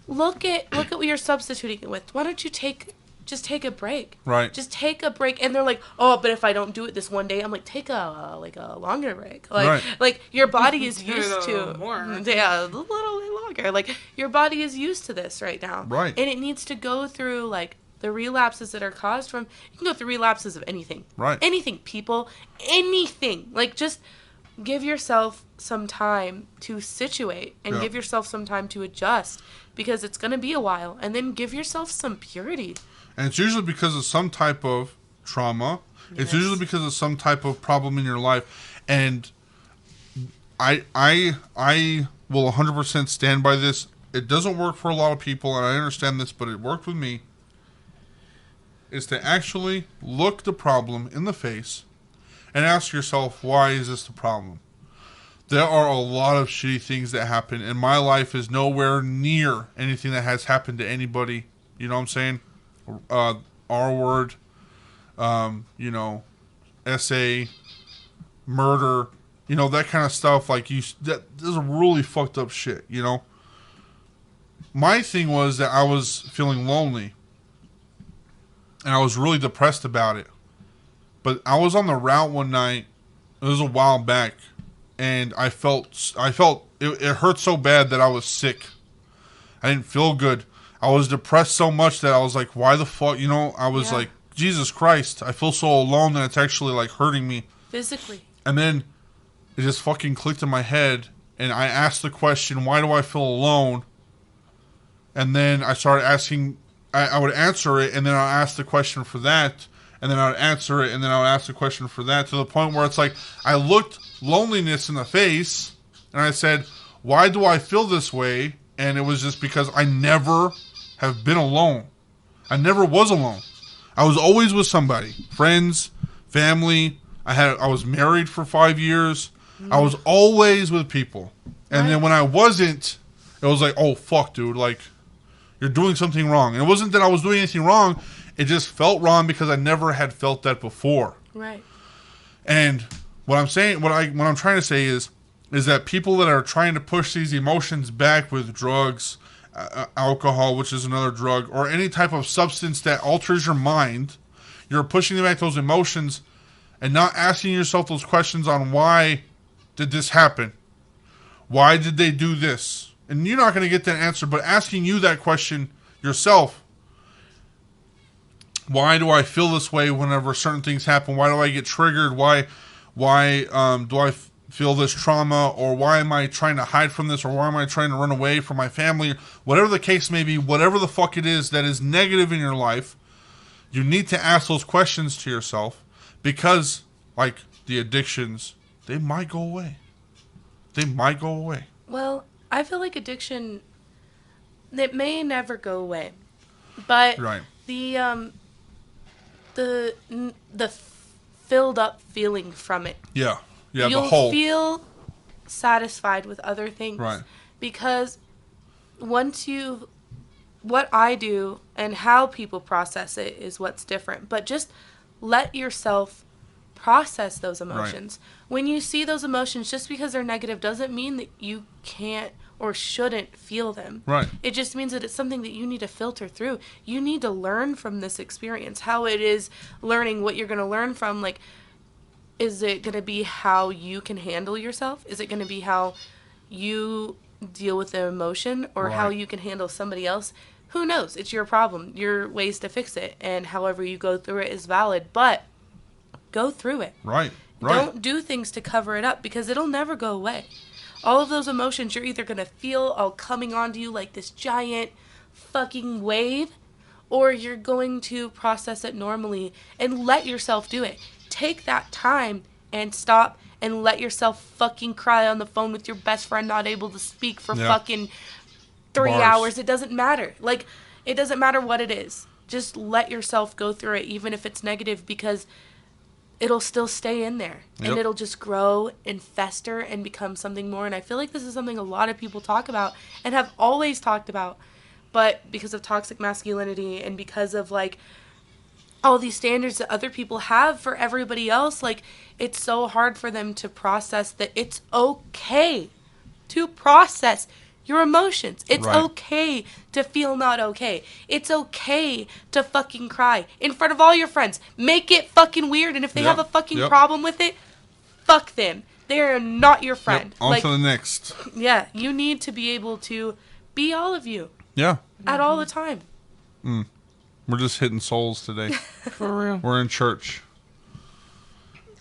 look at what you're substituting it with. Why don't you just take a break. Right. Just take a break. And they're like, oh, but if I don't do it this one day, I'm like, take a longer break. Like your body is used to more. Yeah, a little bit longer. Like your body is used to this right now. Right. And it needs to go through like the relapses that are caused from, you can go through relapses of anything. Right. Anything, people, anything. Like just give yourself some time to situate and give yourself some time to adjust because it's going to be a while. And then give yourself some purity. And it's usually because of some type of trauma. Yes. It's usually because of some type of problem in your life. And I will 100% stand by this. It doesn't work for a lot of people, and I understand this, but it worked with me. Is to actually look the problem in the face and ask yourself, why is this the problem? There are a lot of shitty things that happen, and my life is nowhere near anything that has happened to anybody. You know what I'm saying? R-word, essay, murder, that kind of stuff. Like that is really fucked up shit. My thing was that I was feeling lonely, and I was really depressed about it. But I was on the route one night. It was a while back, and I felt it hurt so bad that I was sick. I didn't feel good. I was depressed so much that I was like, why the fuck? I was like, Jesus Christ, I feel so alone that it's actually like hurting me. Physically. And then it just fucking clicked in my head, and I asked the question, why do I feel alone? And then I started asking, I would answer it, and then I'll ask the question for that, and then I would answer it, and then I would ask the question for that, to the point where it's like, I looked loneliness in the face, and I said, why do I feel this way? And it was just because I never have been alone. I never was alone. I was always with somebody. Friends, family. I was married for 5 years. I was always with people. And then when I wasn't, it was like, oh, fuck, dude. Like, you're doing something wrong. And it wasn't that I was doing anything wrong. It just felt wrong because I never had felt that before. Right. And what I'm saying, what I'm trying to say is that people that are trying to push these emotions back with drugs, alcohol, which is another drug, or any type of substance that alters your mind, you're pushing back those emotions and not asking yourself those questions on why did this happen? Why did they do this? And you're not going to get that answer, but asking you that question yourself. Why do I feel this way whenever certain things happen? Why do I get triggered? Why do I feel this trauma, or why am I trying to hide from this, or why am I trying to run away from my family? Whatever the case may be, whatever the fuck it is that is negative in your life, you need to ask those questions to yourself, because like the addictions, they might go away. They might go away. Well, I feel like addiction, it may never go away, but the filled up feeling from it. Yeah. Yeah, you'll feel satisfied with other things. Right. Because what I do and how people process it is what's different. But just let yourself process those emotions. Right. When you see those emotions, just because they're negative doesn't mean that you can't or shouldn't feel them. Right. It just means that it's something that you need to filter through. You need to learn from this experience. How it is learning what you're going to learn from, like, is it going to be how you can handle yourself? Is it going to be how you deal with the emotion, or how you can handle somebody else? Who knows? It's your problem. Your ways to fix it, and however you go through it is valid, but go through it. Right. Don't do things to cover it up, because it'll never go away. All of those emotions, you're either going to feel all coming onto you like this giant fucking wave, or you're going to process it normally and let yourself do it. Take that time and stop and let yourself fucking cry on the phone with your best friend not able to speak for fucking 3 Bars. hours. It doesn't matter. Like, it doesn't matter what it is. Just let yourself go through it, even if it's negative, because it'll still stay in there. Yep. And it'll just grow and fester and become something more. And I feel like this is something a lot of people talk about and have always talked about. But because of toxic masculinity and because of, like, all these standards that other people have for everybody else, like, it's so hard for them to process that it's okay to process your emotions. It's okay to feel not okay. It's okay to fucking cry in front of all your friends. Make it fucking weird, and if they have a fucking problem with it, fuck them. They are not your friend. On to the next. Yeah, you need to be able to be all of you. Yeah. At all the time. We're just hitting souls today. For real. We're in church.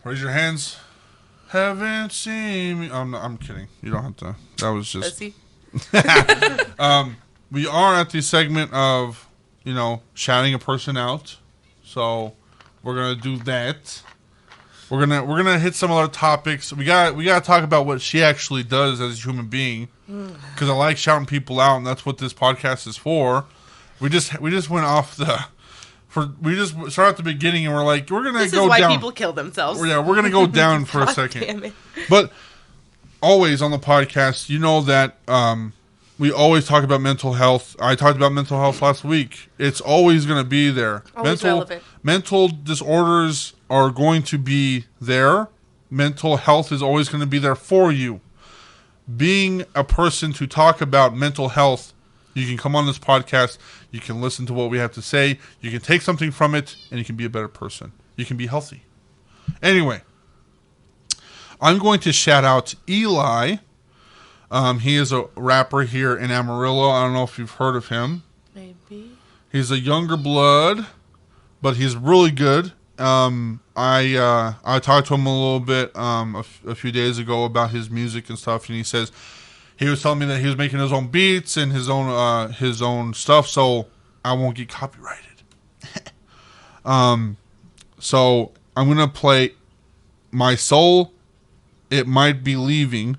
Raise your hands. Haven't seen me. I'm kidding. You don't have to. That was just... we are at the segment of, shouting a person out. So we're gonna do that. We're gonna hit some other topics. We gotta talk about what she actually does as a human being, because I like shouting people out, and that's what this podcast is for. We just went off we just started at the beginning, and we're like, we're gonna this go is why down. People kill themselves. Yeah, we're gonna go down for a second. Damn it. But always on the podcast, that we always talk about mental health. I talked about mental health last week. It's always going to be there. Always relevant. Mental disorders are going to be there. Mental health is always going to be there for you. Being a person to talk about mental health, you can come on this podcast. You can listen to what we have to say. You can take something from it, and you can be a better person. You can be healthy. Anyway, I'm going to shout out Eli. He is a rapper here in Amarillo. I don't know if you've heard of him. Maybe. He's a younger blood, but he's really good. I talked to him a little bit a few days ago about his music and stuff, and he was telling me that he was making his own beats and his own stuff, so I won't get copyrighted. So I'm gonna play My Soul, It Might Be Leaving.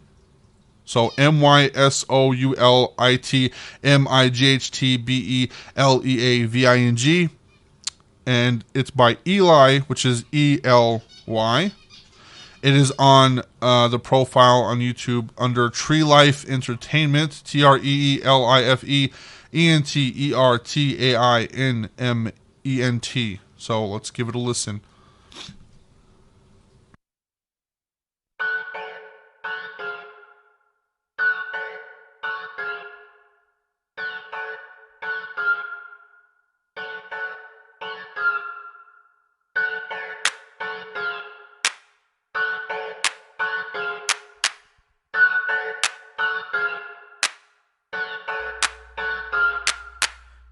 So MYSOULITMIGHTBELEAVING. And it's by Eli, which is ELY. It is on the profile on YouTube under Tree Life Entertainment, TREELIFEENTERTAINMENT. So let's give it a listen.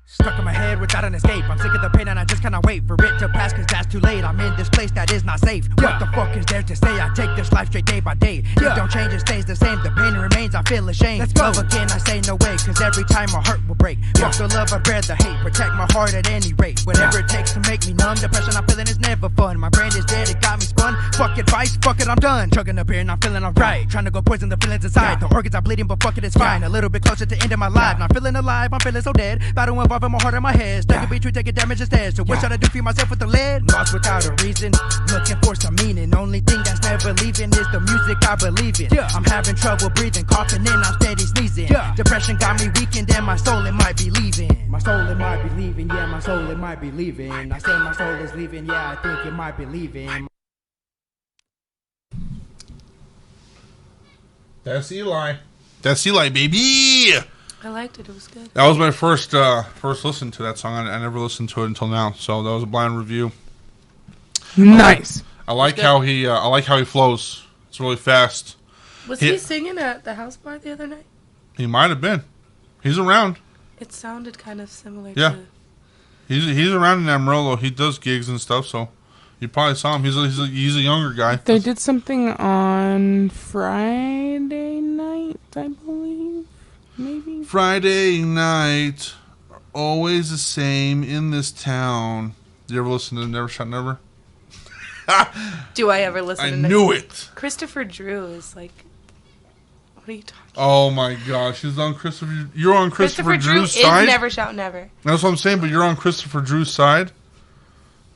Stuck in my head without an escape. I'm sick of the pain and I just cannot wait for it to pass, cause that's too late. I'm in this place that is not safe. What the fuck is there to say? I take this life straight day by day. It don't change, it stays the same. The pain remains, I feel ashamed. Let's go. Love again, I say no way, cause every time my heart will break. Fuck the love, I bear the hate. Protect my heart at any rate. Whatever it takes to make me numb. Depression I'm feeling is never fun. My brain is dead, it got me spun. Fuck advice, fuck it, I'm done. Chugging a beer and I'm feeling alright. Trying to go poison the feelings inside. The organs are bleeding, but fuck it, it's fine. A little bit closer to end of my life. Not feeling alive, I'm feeling so dead. Battle involving my heart and my head. Stuck in between, taking damage instead. So what should I do for myself with the lead? Lost without a reason, looking for some meaning. Only thing that's never leaving is the music I believe in. I'm having trouble breathing, coughing in, I'm steady sneezing. Depression got me weakened and my soul, it might be leaving. My soul, it might be leaving, yeah, my soul, it might be leaving. I say my soul is leaving, yeah, I think it might be leaving. That's Eli. That's Eli, baby! I liked it. It was good. That was my first listen to that song. I never listened to it until now, so that was a blind review. Nice. I like how he flows. It's really fast. Was he singing at the house bar the other night? He might have been. He's around. It sounded kind of similar. Yeah. To... He's around in Amarillo. He does gigs and stuff, so you probably saw him. He's a younger guy. They did something on Friday night, I believe. Maybe Friday night, always the same in this town. Did you ever listen to Never Shot Never? Do I ever listen to I knew it. Christopher Drew is like What are you talking about? Oh my gosh, she's on Christopher. You're on Christopher Drew's Drew side. Is never shout never. That's what I'm saying. But you're on Christopher Drew's side.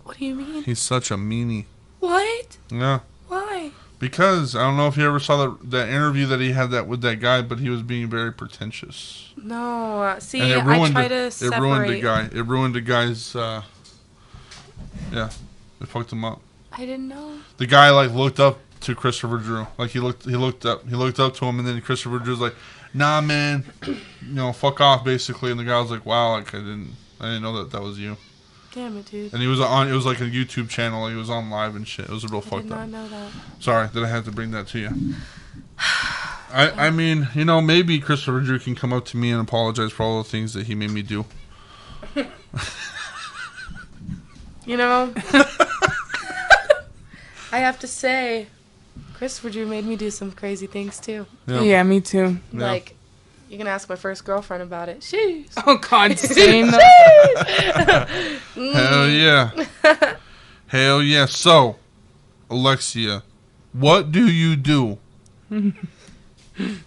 What do you mean? He's such a meanie. What? Yeah. Why? Because I don't know if you ever saw that interview that he had with that guy, but he was being very pretentious. No, see, And I try to separate. It ruined the guy. It ruined the guy's. Yeah, it fucked him up. I didn't know. The guy looked up to Christopher Drew. He looked up to him, and then Christopher Drew's like, "Nah, man, fuck off," basically. And the guy was like, "Wow, I didn't know that was you." Damn it, dude. And he was on. It was like a YouTube channel. He was on live and shit. It was a real fucked up. I did not know that. Sorry that I had to bring that to you. I mean, maybe Christopher Drew can come up to me and apologize for all the things that he made me do. I have to say, Christopher Drew made me do some crazy things too. Yeah, me too. Yeah. Like, you can ask my first girlfriend about it. Sheesh. Oh, God, same. Hell yeah. Hell yeah. So, Alexia, what do you do?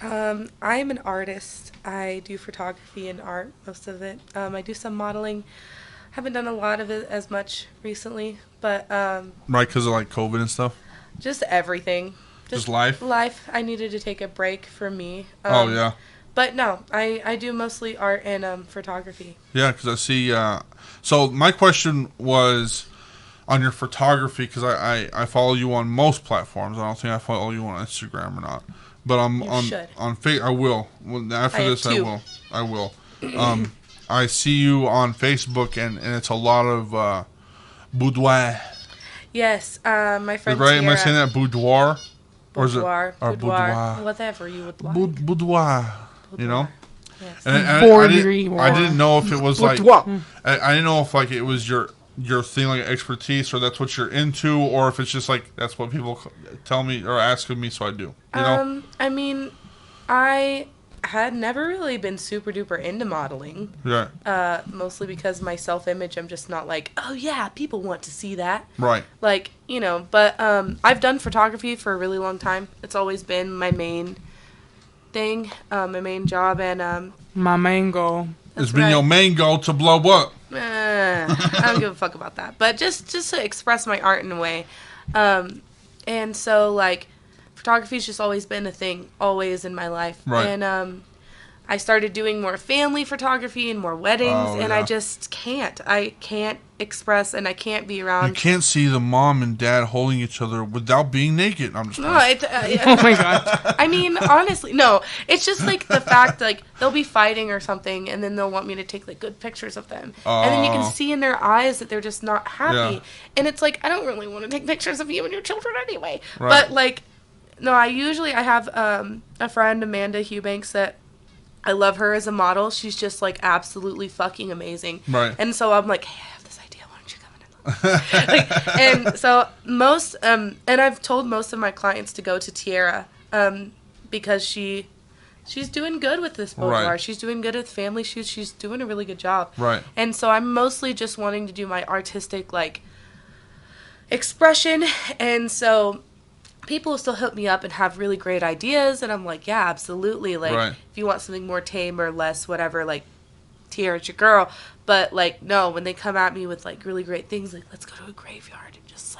I'm an artist. I do photography and art, most of it. I do some modeling. Haven't done a lot of it as much recently, but Right, because of COVID and stuff? just everything. Just life? Life. I needed to take a break for me. Oh, yeah. But no, I do mostly art and photography. Yeah, because I see. So my question was on your photography, because I follow you on most platforms. I don't think I follow you on Instagram or not. But I'm You on should. I will. After this, have two. I will. I see you on Facebook, and it's a lot of boudoir. Yes, my friend Right? Am I Tiara- saying that boudoir? Or is it Boudoir, or boudoir, whatever you would like. Boudoir. You know. Yes. And I didn't know if it was like I didn't know if it was your thing, like expertise, or that's what you're into, or if it's just that's what people tell me or ask of me, so I do. You know? I mean, I had never really been super duper into modeling. Yeah. Mostly because my self-image, I'm just not oh yeah, people want to see that. Right. But I've done photography for a really long time. It's always been my main thing, my main job, and My main goal. It's been your main goal to blow up. I don't give a fuck about that. But just to express my art in a way. And so, photography's just always been a thing, always in my life. Right. And I started doing more family photography and more weddings, and I just can't. I can't express, and I can't be around. You can't see the mom and dad holding each other without being naked. I'm just No, Oh my god. I mean, honestly, no. It's just the fact they'll be fighting or something, and then they'll want me to take good pictures of them, and then you can see in their eyes that they're just not happy, Yeah. and it's I don't really want to take pictures of you and your children anyway. Right. But no, I have a friend, Amanda Hubanks, that I love her as a model. She's just absolutely fucking amazing. Right. And so I'm hey, I have this idea. Why don't you come in and look? And so most and I've told most of my clients to go to Tiara because she's doing good with this boudoir. Right. She's doing good with family shoots. She's doing a really good job. Right. And so I'm mostly just wanting to do my artistic expression, and so people still hit me up and have really great ideas, and I'm yeah, absolutely. Right. If you want something more tame or less whatever, Tiara's your girl. But no, when they come at me with really great things, let's go to a graveyard and just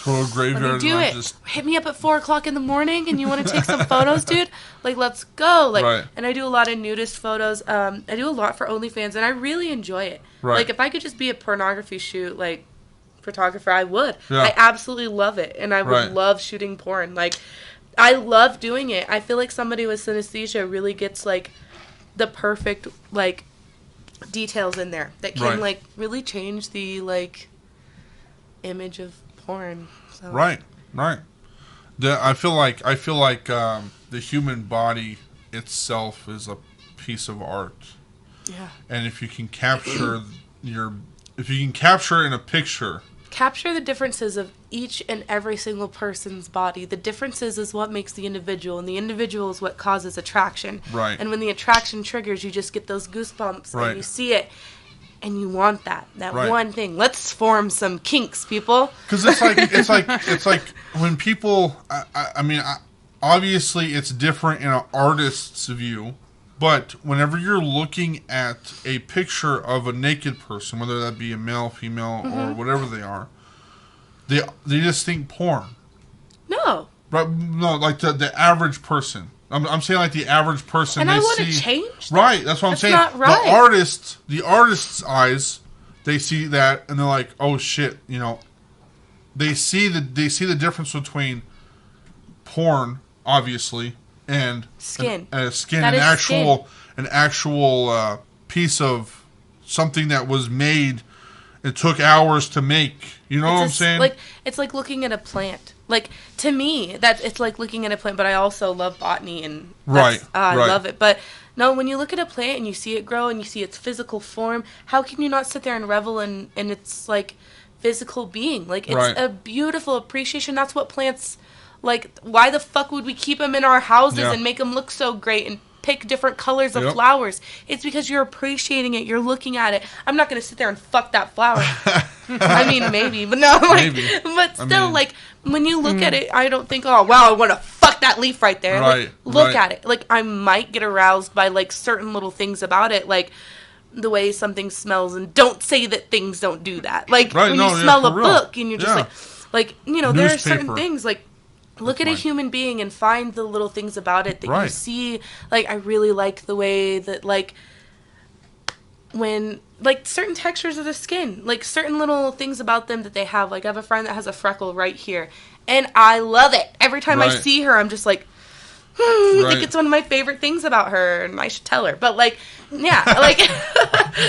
go to a graveyard let me do and it. just Hit me up at 4:00 in the morning, and you want to take some photos, dude? Let's go. Right. And I do a lot of nudist photos. I do a lot for OnlyFans, and I really enjoy it. Right. If I could just be a pornography shoot, photographer, I would. Yeah. I absolutely love it, and I would Right. love shooting porn. I love doing it. I feel somebody with synesthesia really gets the perfect details in there that can Right. really change the image of porn. So. Right. I feel like the human body itself is a piece of art. Yeah. And if you can capture in a picture. Capture the differences of each and every single person's body. The differences is what makes the individual, and the individual is what causes attraction. Right. And when the attraction triggers, you just get those goosebumps, Right. and you see it, and you want that Right. one thing. Let's form some kinks, people. Because it's like when people. I mean, obviously it's different in an artist's view, but whenever you're looking at a picture of a naked person, whether that be a male, female, or whatever they are, they just think porn. No. Right? No, like the average person. I'm saying like the average person. And I want to change that. Right, that's what I'm saying. Not right. The artist's eyes, they see that and they're like, oh shit, you know. They see the difference between porn, obviously, and skin. An actual piece of something that was made. It took hours to make. You know what I'm saying? It's like looking at a plant. Like, to me, it's like looking at a plant, but I also love botany, and I love it. But no, when you look at a plant and you see it grow and you see its physical form, how can you not sit there and revel in its, like, physical being? Like, it's a beautiful appreciation. That's what plants, like, why the fuck would we keep them in our houses and make them look so great and pick different colors of flowers? It's because you're appreciating it. You're looking at it. I'm not going to sit there and fuck that flower. I mean, maybe, but no, like, but still, like, when you look at it, I don't think, oh, wow, I want to fuck that leaf right there. Like, look at it. Like, I might get aroused by, like, certain little things about it, like the way something smells, and don't say that things don't do that. Like, when you smell a book, and you're just like, you know, there are certain things, like, look at a human being and find the little things about it that you see. Like, I really like the way that, like, when, like, certain textures of the skin, like, certain little things about them that they have. Like, I have a friend that has a freckle right here, and I love it. Every time I see her, I'm just like, like, it's one of my favorite things about her, and I should tell her. But, like, yeah, like,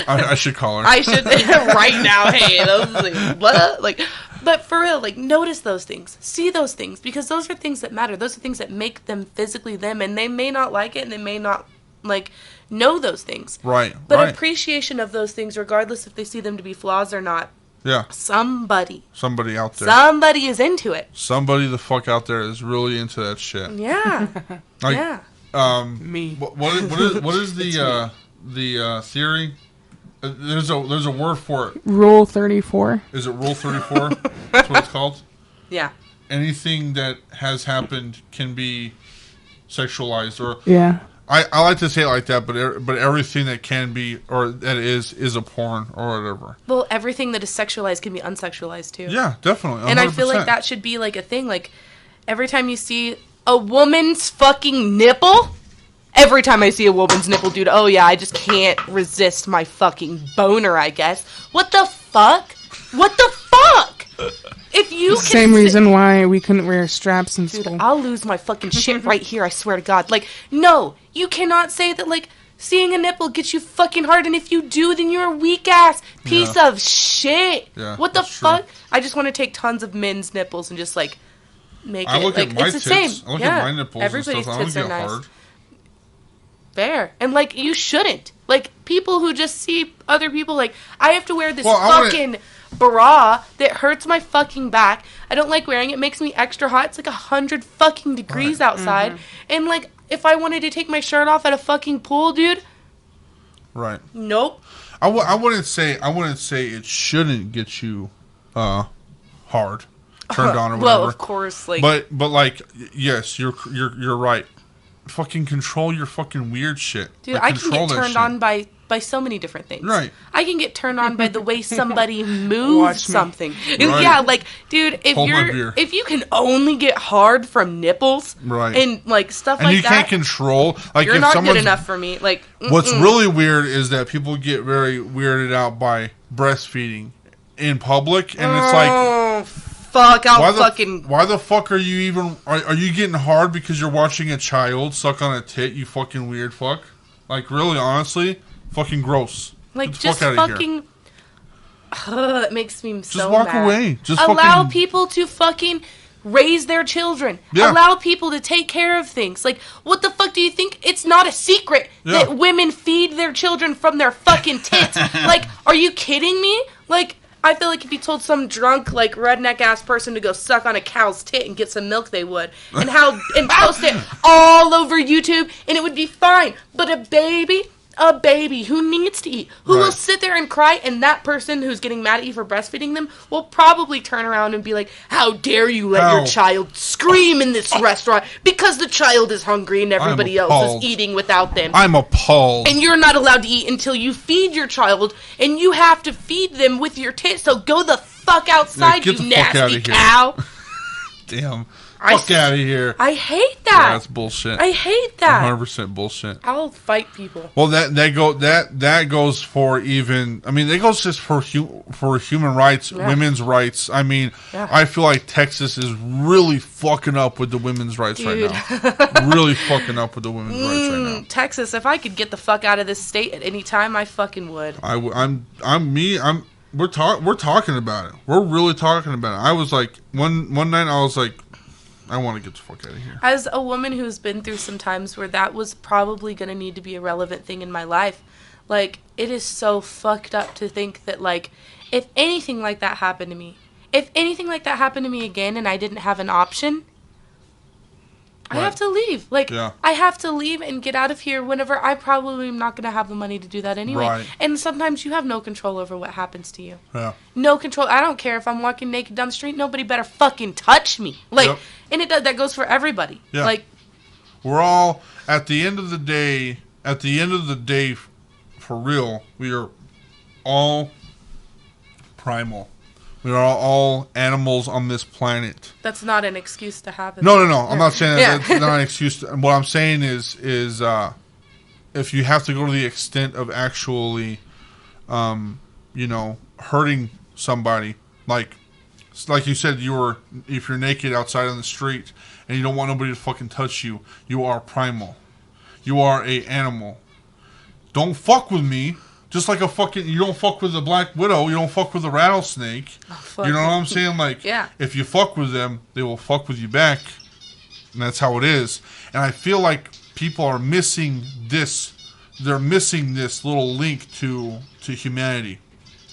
I should call her. I should right now. Hey, those, like, what? Like, but for real, like, notice those things, see those things, because those are things that matter. Those are things that make them physically them, and they may not like it, and they may not, like, know those things. But appreciation of those things, regardless if they see them to be flaws or not. Yeah. Somebody out there. Somebody is into it. Somebody the fuck out there is really into that shit. Yeah. Like, yeah. Me. What is the theory? There's a word for it. Rule 34. Is it Rule 34? That's what it's called? Yeah. Anything that has happened can be sexualized, or I like to say it like that, but everything that can be, or that is a porn or whatever. Well, everything that is sexualized can be unsexualized too. Yeah, definitely. 100%. And I feel like that should be like a thing. Like, every time you see a woman's fucking nipple, every time I see a woman's nipple, dude, oh yeah, I just can't resist my fucking boner, I guess. What the fuck? What the fuck? If you same reason why we couldn't wear straps in school. I'll lose my fucking shit right here, I swear to God. Like, no, you cannot say that, like, seeing a nipple gets you fucking hard, and if you do, then you're a weak-ass piece of shit. Yeah, what the fuck? True. I just want to take tons of men's nipples and just, like, make it. Look like, at my it's tits. the same. I look at my nipples Everybody's and stuff. tits I are don't get nice. hard. Fair. And, like, you shouldn't. Like, people who just see other people, like, I have to wear this fucking bra that hurts my fucking back. I don't like wearing it. It makes me extra hot. It's like 100 fucking degrees outside. Mm-hmm. And, like, if I wanted to take my shirt off at a fucking pool, dude. Right. Nope. I wouldn't say it shouldn't get you hard, turned on or whatever. Well, of course, like. But like, yes, you're right. Fucking control your fucking weird shit. Dude, I can get turned on by so many different things. Right. I can get turned on by the way somebody moves something. Right. Yeah, like, dude, if you can only get hard from nipples, and like stuff and like you that, can't control. Like, you're not good enough for me. Like, what's really weird is that people get very weirded out by breastfeeding in public, and it's like, fuck, why the fuck are you even? Are you getting hard because you're watching a child suck on a tit? You fucking weird fuck. Like, really, honestly. Fucking gross. Like, just fucking. It makes me so mad. Just walk away. Just allow people to fucking raise their children. Yeah. Allow people to take care of things. Like, what the fuck do you think? It's not a secret that women feed their children from their fucking tits. Like, are you kidding me? Like, I feel like if you told some drunk, like, redneck-ass person to go suck on a cow's tit and get some milk, they would. And post it all over YouTube, and it would be fine. But a baby a baby who needs to eat, who will sit there and cry, and that person who's getting mad at you for breastfeeding them will probably turn around and be like, how dare you let your child scream in this restaurant because the child is hungry and everybody else is eating without them. I'm appalled. And you're not allowed to eat until you feed your child, and you have to feed them with your tits, so go the fuck outside, you nasty cow. Damn. Fuck out of here. I hate that. Yeah, that's bullshit. I hate that. 100% bullshit. I'll fight people. Well, that goes for even. I mean, it goes just for human rights, women's rights. I mean, I feel like Texas is really fucking up with the women's rights right now. Really fucking up with the women's rights right now. Texas, if I could get the fuck out of this state at any time, I fucking would. We're talking about it. We're really talking about it. I was like one night. I was like, I want to get the fuck out of here. As a woman who's been through some times where that was probably going to need to be a relevant thing in my life, like, it is so fucked up to think that, like, if anything like that happened to me again and I didn't have an option, I have to leave. Like, I have to leave and get out of here whenever I probably am not going to have the money to do that anyway. Right. And sometimes you have no control over what happens to you. Yeah. No control. I don't care if I'm walking naked down the street. Nobody better fucking touch me. Like, and that goes for everybody. Yeah. Like, we're all, at the end of the day, for real, we are all primal. We are all animals on this planet. That's not an excuse to have it. No. I'm not saying that's not an excuse. What I'm saying is if you have to go to the extent of actually, hurting somebody, like you said, if you're naked outside on the street and you don't want nobody to fucking touch you, you are primal. You are a animal. Don't fuck with me. Just like you don't fuck with the black widow, you don't fuck with the rattlesnake. You know what I'm saying? Like, if you fuck with them, they will fuck with you back. And that's how it is. And I feel like people are missing this. They're missing this little link to humanity.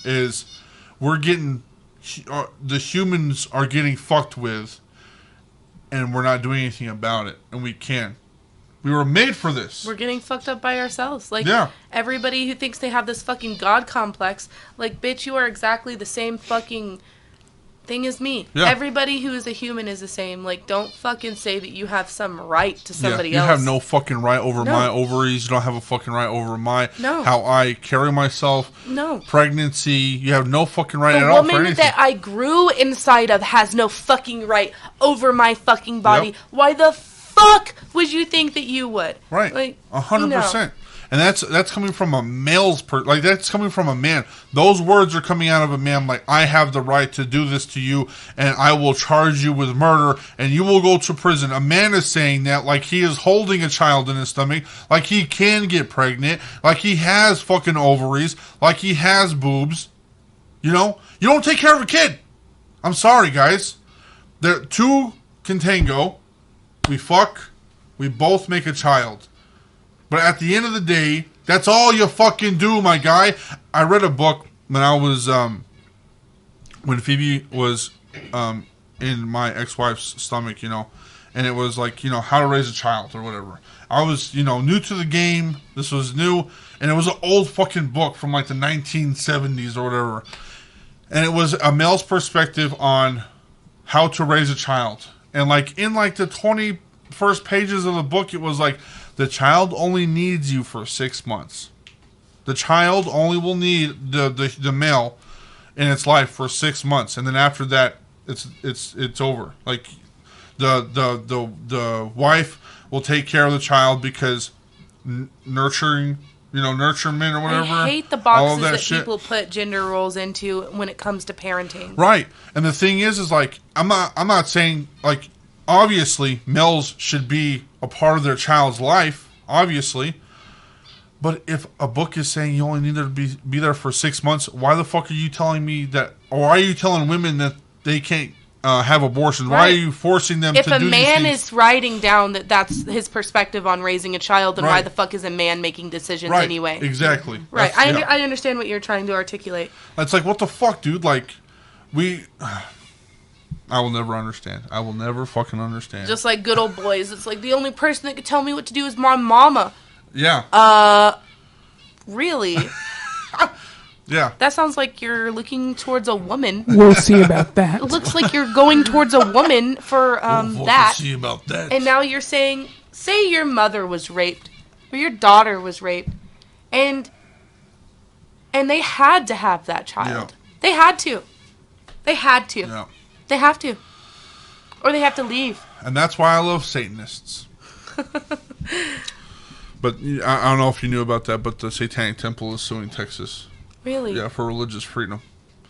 Is the humans are getting fucked with, and we're not doing anything about it. And we can. We were made for this. We're getting fucked up by ourselves. Like, everybody who thinks they have this fucking God complex, like, bitch, you are exactly the same fucking thing as me. Yeah. Everybody who is a human is the same. Like, don't fucking say that you have some right to somebody else. You have no fucking right over my ovaries. You don't have a fucking right over how I carry myself. No. Pregnancy. You have no fucking right at all for anything. The woman that I grew inside of has no fucking right over my fucking body. Yep. Why the fuck would you think that you would? Right. Like, 100%. And that's coming from a male's that's coming from a man. Those words are coming out of a man, like, I have the right to do this to you, and I will charge you with murder, and you will go to prison. A man is saying that like he is holding a child in his stomach, like he can get pregnant, like he has fucking ovaries, like he has boobs. You know? You don't take care of a kid. I'm sorry, guys. Two can tango. We fuck. We both make a child. But at the end of the day, that's all you fucking do, my guy. I read a book when I was, when Phoebe was in my ex-wife's stomach, and it was like, how to raise a child or whatever. I was, new to the game. This was new. And it was an old fucking book from like the 1970s or whatever. And it was a male's perspective on how to raise a child. And like in like the 20 first pages of the book, it was like, the child only needs you for 6 months. The child only will need the male in its life for 6 months, and then after that, it's over. Like the wife will take care of the child because nurturement or whatever. I hate the boxes that people put gender roles into when it comes to parenting. Right, and the thing is like I'm not saying like. Obviously, males should be a part of their child's life, obviously. But if a book is saying you only need to be there for 6 months, why the fuck are you telling me that, or why are you telling women that they can't have abortions? Right. Why are you forcing them to do these things? If a man is writing down that that's his perspective on raising a child, then why the fuck is a man making decisions anyway? Exactly. Right. I understand what you're trying to articulate. It's like, what the fuck, dude? Like, I will never understand. I will never fucking understand. Just like good old boys. It's like the only person that could tell me what to do is my mama. Yeah. really? Yeah. That sounds like you're looking towards a woman. We'll see about that. It looks like you're going towards a woman for We'll that. see about that. And now you're saying, say your mother was raped, or your daughter was raped, and they had to have that child. Yeah. They had to. They had to. Yeah. They have to. Or they have to leave. And that's why I love Satanists. But I don't know if you knew about that, but the Satanic Temple is suing Texas. Really? Yeah, for religious freedom.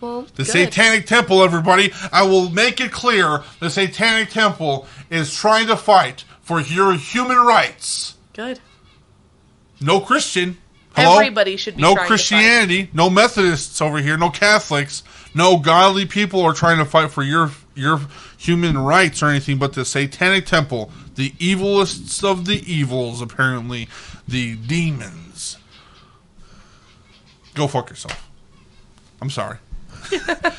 Well, The good. Satanic Temple, everybody, I will make it clear, the Satanic Temple is trying to fight for your human rights. Good. No Christian. Hello? Everybody should be no trying Christianity, no Methodists over here, no Catholics, no godly people are trying to fight for your human rights or anything, but the Satanic Temple, the evilest of the evils, apparently, the demons. Go fuck yourself. I'm sorry.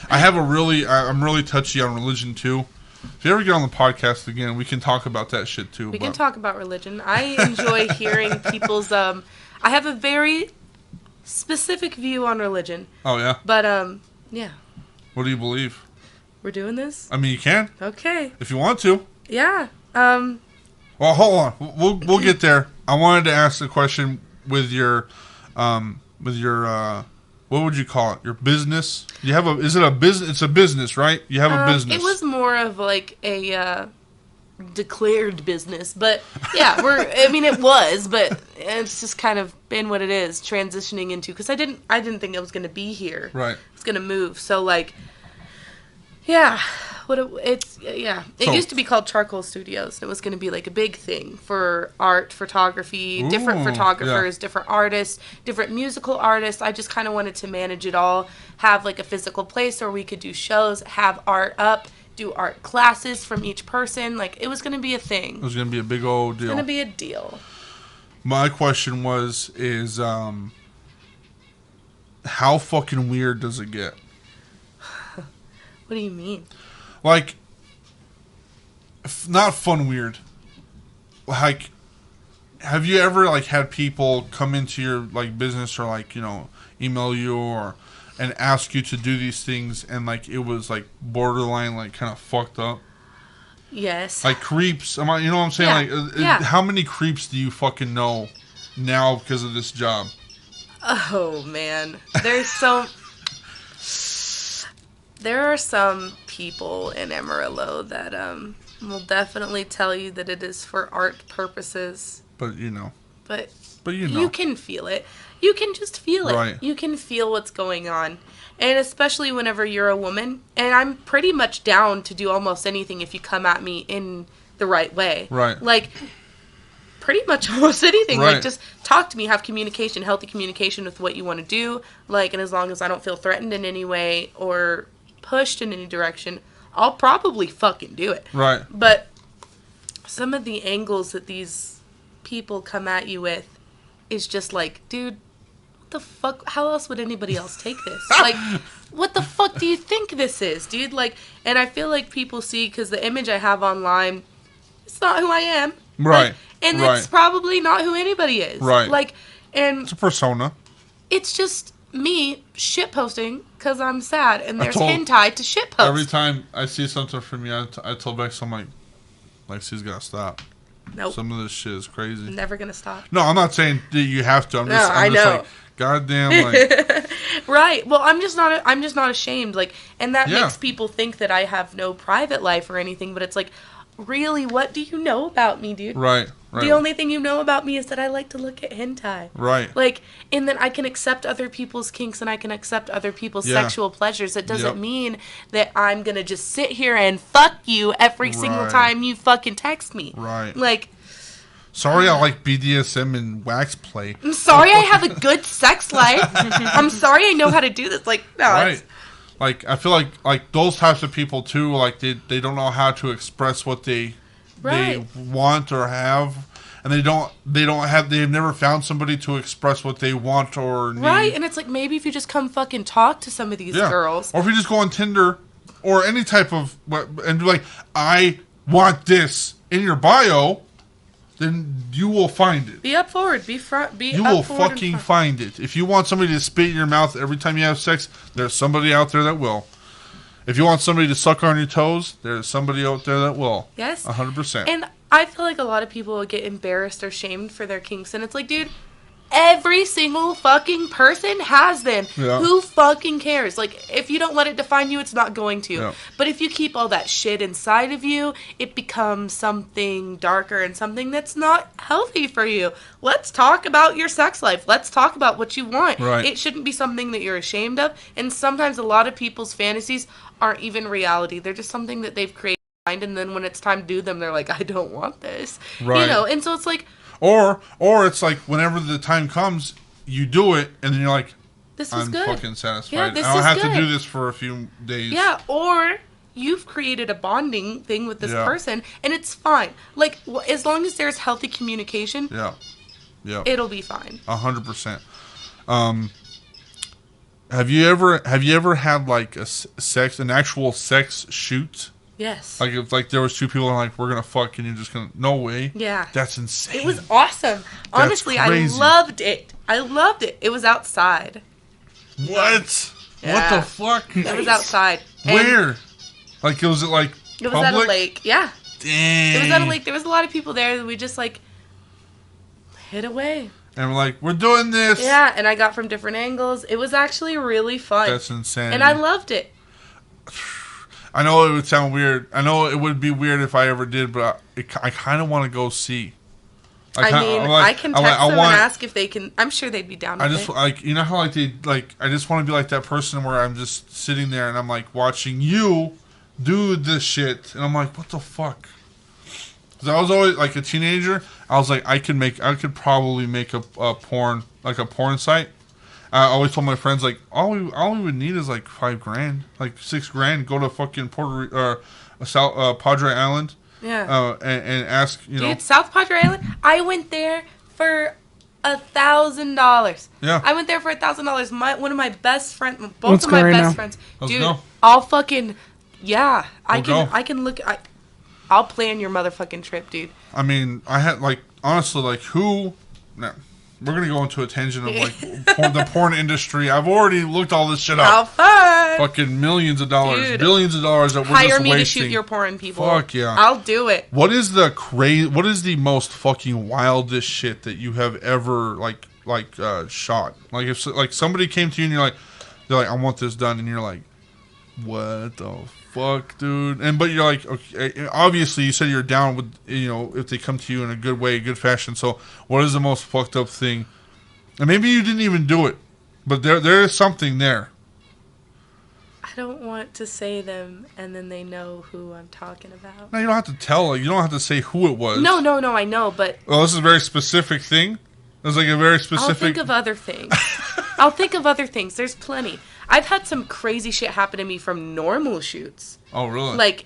I'm really touchy on religion too. If you ever get on the podcast again, we can talk about that shit too. We can talk about religion. I enjoy hearing people's I have a very specific view on religion. Oh yeah. But yeah. What do you believe? We're doing this? I mean, you can Okay. if you want to. Yeah. Well, hold on. We'll get there. I wanted to ask a question with your what would you call it? Your business? You have is it a business? It's a business, right? You have a business. It was more of like a declared business, but yeah, it was, but it's just kind of been what it is, transitioning into, because I didn't think I was going to be here. Right. It's going to move. So like, yeah, it used to be called Charcoal Studios. It was going to be like a big thing for art, photography, different Ooh, photographers, yeah. different artists, different musical artists. I just kind of wanted to manage it all, have like a physical place where we could do shows, have art up, do art classes from each person. Like, it was going to be a thing. It was going to be a big old deal. It's going to be a deal. My question is how fucking weird does it get? What do you mean? Like, not fun weird. Like, have you ever like had people come into your like business or like, you know, email you and ask you to do these things and like it was like borderline like kind of fucked up? Yes. Like creeps. You know what I'm saying? Yeah. Like, Yeah. how many creeps do you fucking know now because of this job? Oh, man. There are some people in Amarillo that will definitely tell you that it is for art purposes. But you know. But you know. You can feel it. You can just feel it. Right. You can feel what's going on. And especially whenever you're a woman. And I'm pretty much down to do almost anything if you come at me in the right way. Right. Like, pretty much almost anything. Right. Like, just talk to me, have communication, healthy communication with what you want to do. Like, and as long as I don't feel threatened in any way or pushed in any direction, I'll probably fucking do it. Right. But some of the angles that these people come at you with is just like, dude, what the fuck? How else would anybody else take this? Like, what the fuck do you think this is, dude? Like, and I feel like people see, because the image I have online, it's not who I am. Right. Like, and right. it's probably not who anybody is. Right. Like, and it's a persona. it's just me shitposting because I'm sad, and there's hentai to shitpost. Every time I see something from you, I tell Bex, I'm like, Lexi's gotta stop. Nope. Some of this shit is crazy. Never gonna stop. No, I'm not saying that you have to. I'm just know. like, goddamn, like. Right. Well, I'm just not ashamed. Like, and that Yeah. makes people think that I have no private life or anything. But it's like, really, what do you know about me, dude? Right. The only thing you know about me is that I like to look at hentai. Right. Like, and then I can accept other people's kinks and I can accept other people's Yeah. sexual pleasures. It doesn't Yep. mean that I'm going to just sit here and fuck you every single Right. time you fucking text me. Right. Like, sorry, I like BDSM and wax play. I'm sorry I have a good sex life. I'm sorry I know how to do this. Like, no. Right. Like, I feel like those types of people too, like they don't know how to express what they want or have, and they've never found somebody to express what they want or need. Right, and it's like, maybe if you just come fucking talk to some of these girls. Or if you just go on Tinder or any type of, and be like, I want this in your bio, then you will find it. Be up forward. Be front. Be You up will forward fucking find it. If you want somebody to spit in your mouth every time you have sex, there's somebody out there that will. If you want somebody to suck on your toes, there's somebody out there that will. Yes. 100%. And I feel like a lot of people will get embarrassed or shamed for their kinks, and it's like, dude, every single fucking person has them. Yeah. Who fucking cares? Like, if you don't let it define you, it's not going to. Yeah. But if you keep all that shit inside of you, it becomes something darker and something that's not healthy for you. Let's talk about your sex life. Let's talk about what you want. Right. It shouldn't be something that you're ashamed of. And sometimes a lot of people's fantasies aren't even reality. They're just something that they've created in their mind, and then when it's time to do them, they're like, I don't want this. Right. You know, and so it's like, Or it's like whenever the time comes, you do it, and then you're like, this is I'm good. fucking satisfied. Yeah, this I don't is have good. to do this for a few days. Yeah, or you've created a bonding thing with this Yeah. person, and it's fine. Like, as long as there's healthy communication, Yeah. Yeah. it'll be fine. 100%. Have you ever had like an actual sex shoot? Yes. Like if like there was two people and like we're gonna fuck and you're just gonna no way. Yeah. That's insane. It was awesome. Honestly, crazy. I loved it. I loved it. It was outside. What? Yeah. What the fuck? It was outside. And Where? Like was it like It was public? at a lake. Yeah. Dang. It was at a lake. There was a lot of people there that we just like hid away. And we're like, we're doing this. Yeah, and I got from different angles. It was actually really fun. That's insane. And I loved it. I know it would sound weird. I know it would be weird if I ever did, but I kind of want to go see. I can text them and ask if they can. I'm sure they'd be down with I just it. like, you know how like they like, I just want to be like that person where I'm just sitting there and I'm like watching you do this shit, and I'm like, what the fuck? Because I was always like a teenager. I was like, I could probably make a porn, like a porn site. I always told my friends like, all we would need is like $5,000, like $6,000. Go to fucking Padre Island, Yeah. and ask, you know. Dude, South Padre Island. I went there for $1,000. Yeah. I went there for $1,000. One of my best friends, both Let's of go my right best now. friends. Let's Dude, go. I'll fucking yeah. I We'll can look. I'll plan your motherfucking trip, dude. I mean, I had like honestly like who. No, we're gonna go into a tangent of like the porn industry. I've already looked all this shit How up. fun! Fucking millions of dollars, Dude. billions of dollars that we're Hire just me wasting. to shoot your porn, people. Fuck yeah. I'll do it. What is the most fucking wildest shit that you have ever shot? Like if like somebody came to you and they're like, I want this done, and you're like, what the fuck, dude? And but you're like, okay, obviously you said you're down with, you know, if they come to you in a good way, good fashion. So what is the most fucked up thing? And maybe you didn't even do it, but there is something there. I don't want to say them, and then they know who I'm talking about. No, you don't have to tell. Like, you don't have to say who it was. No, I know, but Well, this is a very specific thing. It's like a very specific. I'll think of other things. There's plenty. I've had some crazy shit happen to me from normal shoots. Oh, really? Like,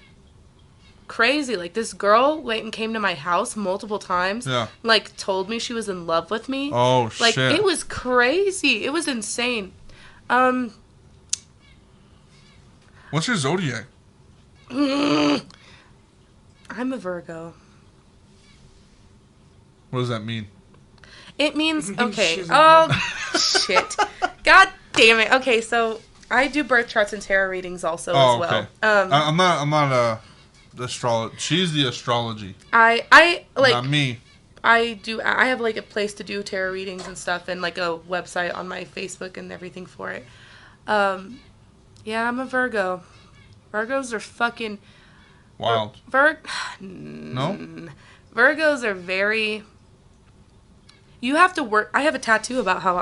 crazy. Like, this girl went and came to my house multiple times. Yeah. Like, told me she was in love with me. Oh, like, shit. It was crazy. It was insane. What's your zodiac? I'm a Virgo. What does that mean? It means, okay. Oh, shit. God damn it. Okay, so I do birth charts and tarot readings also as well. Okay. I'm not the astrology. She's the astrology. I like. Not me. I have like a place to do tarot readings and stuff, and like a website on my Facebook and everything for it. Yeah, I'm a Virgo. Virgos are fucking Wild. No. Virgos are very. You have to work. I have a tattoo about how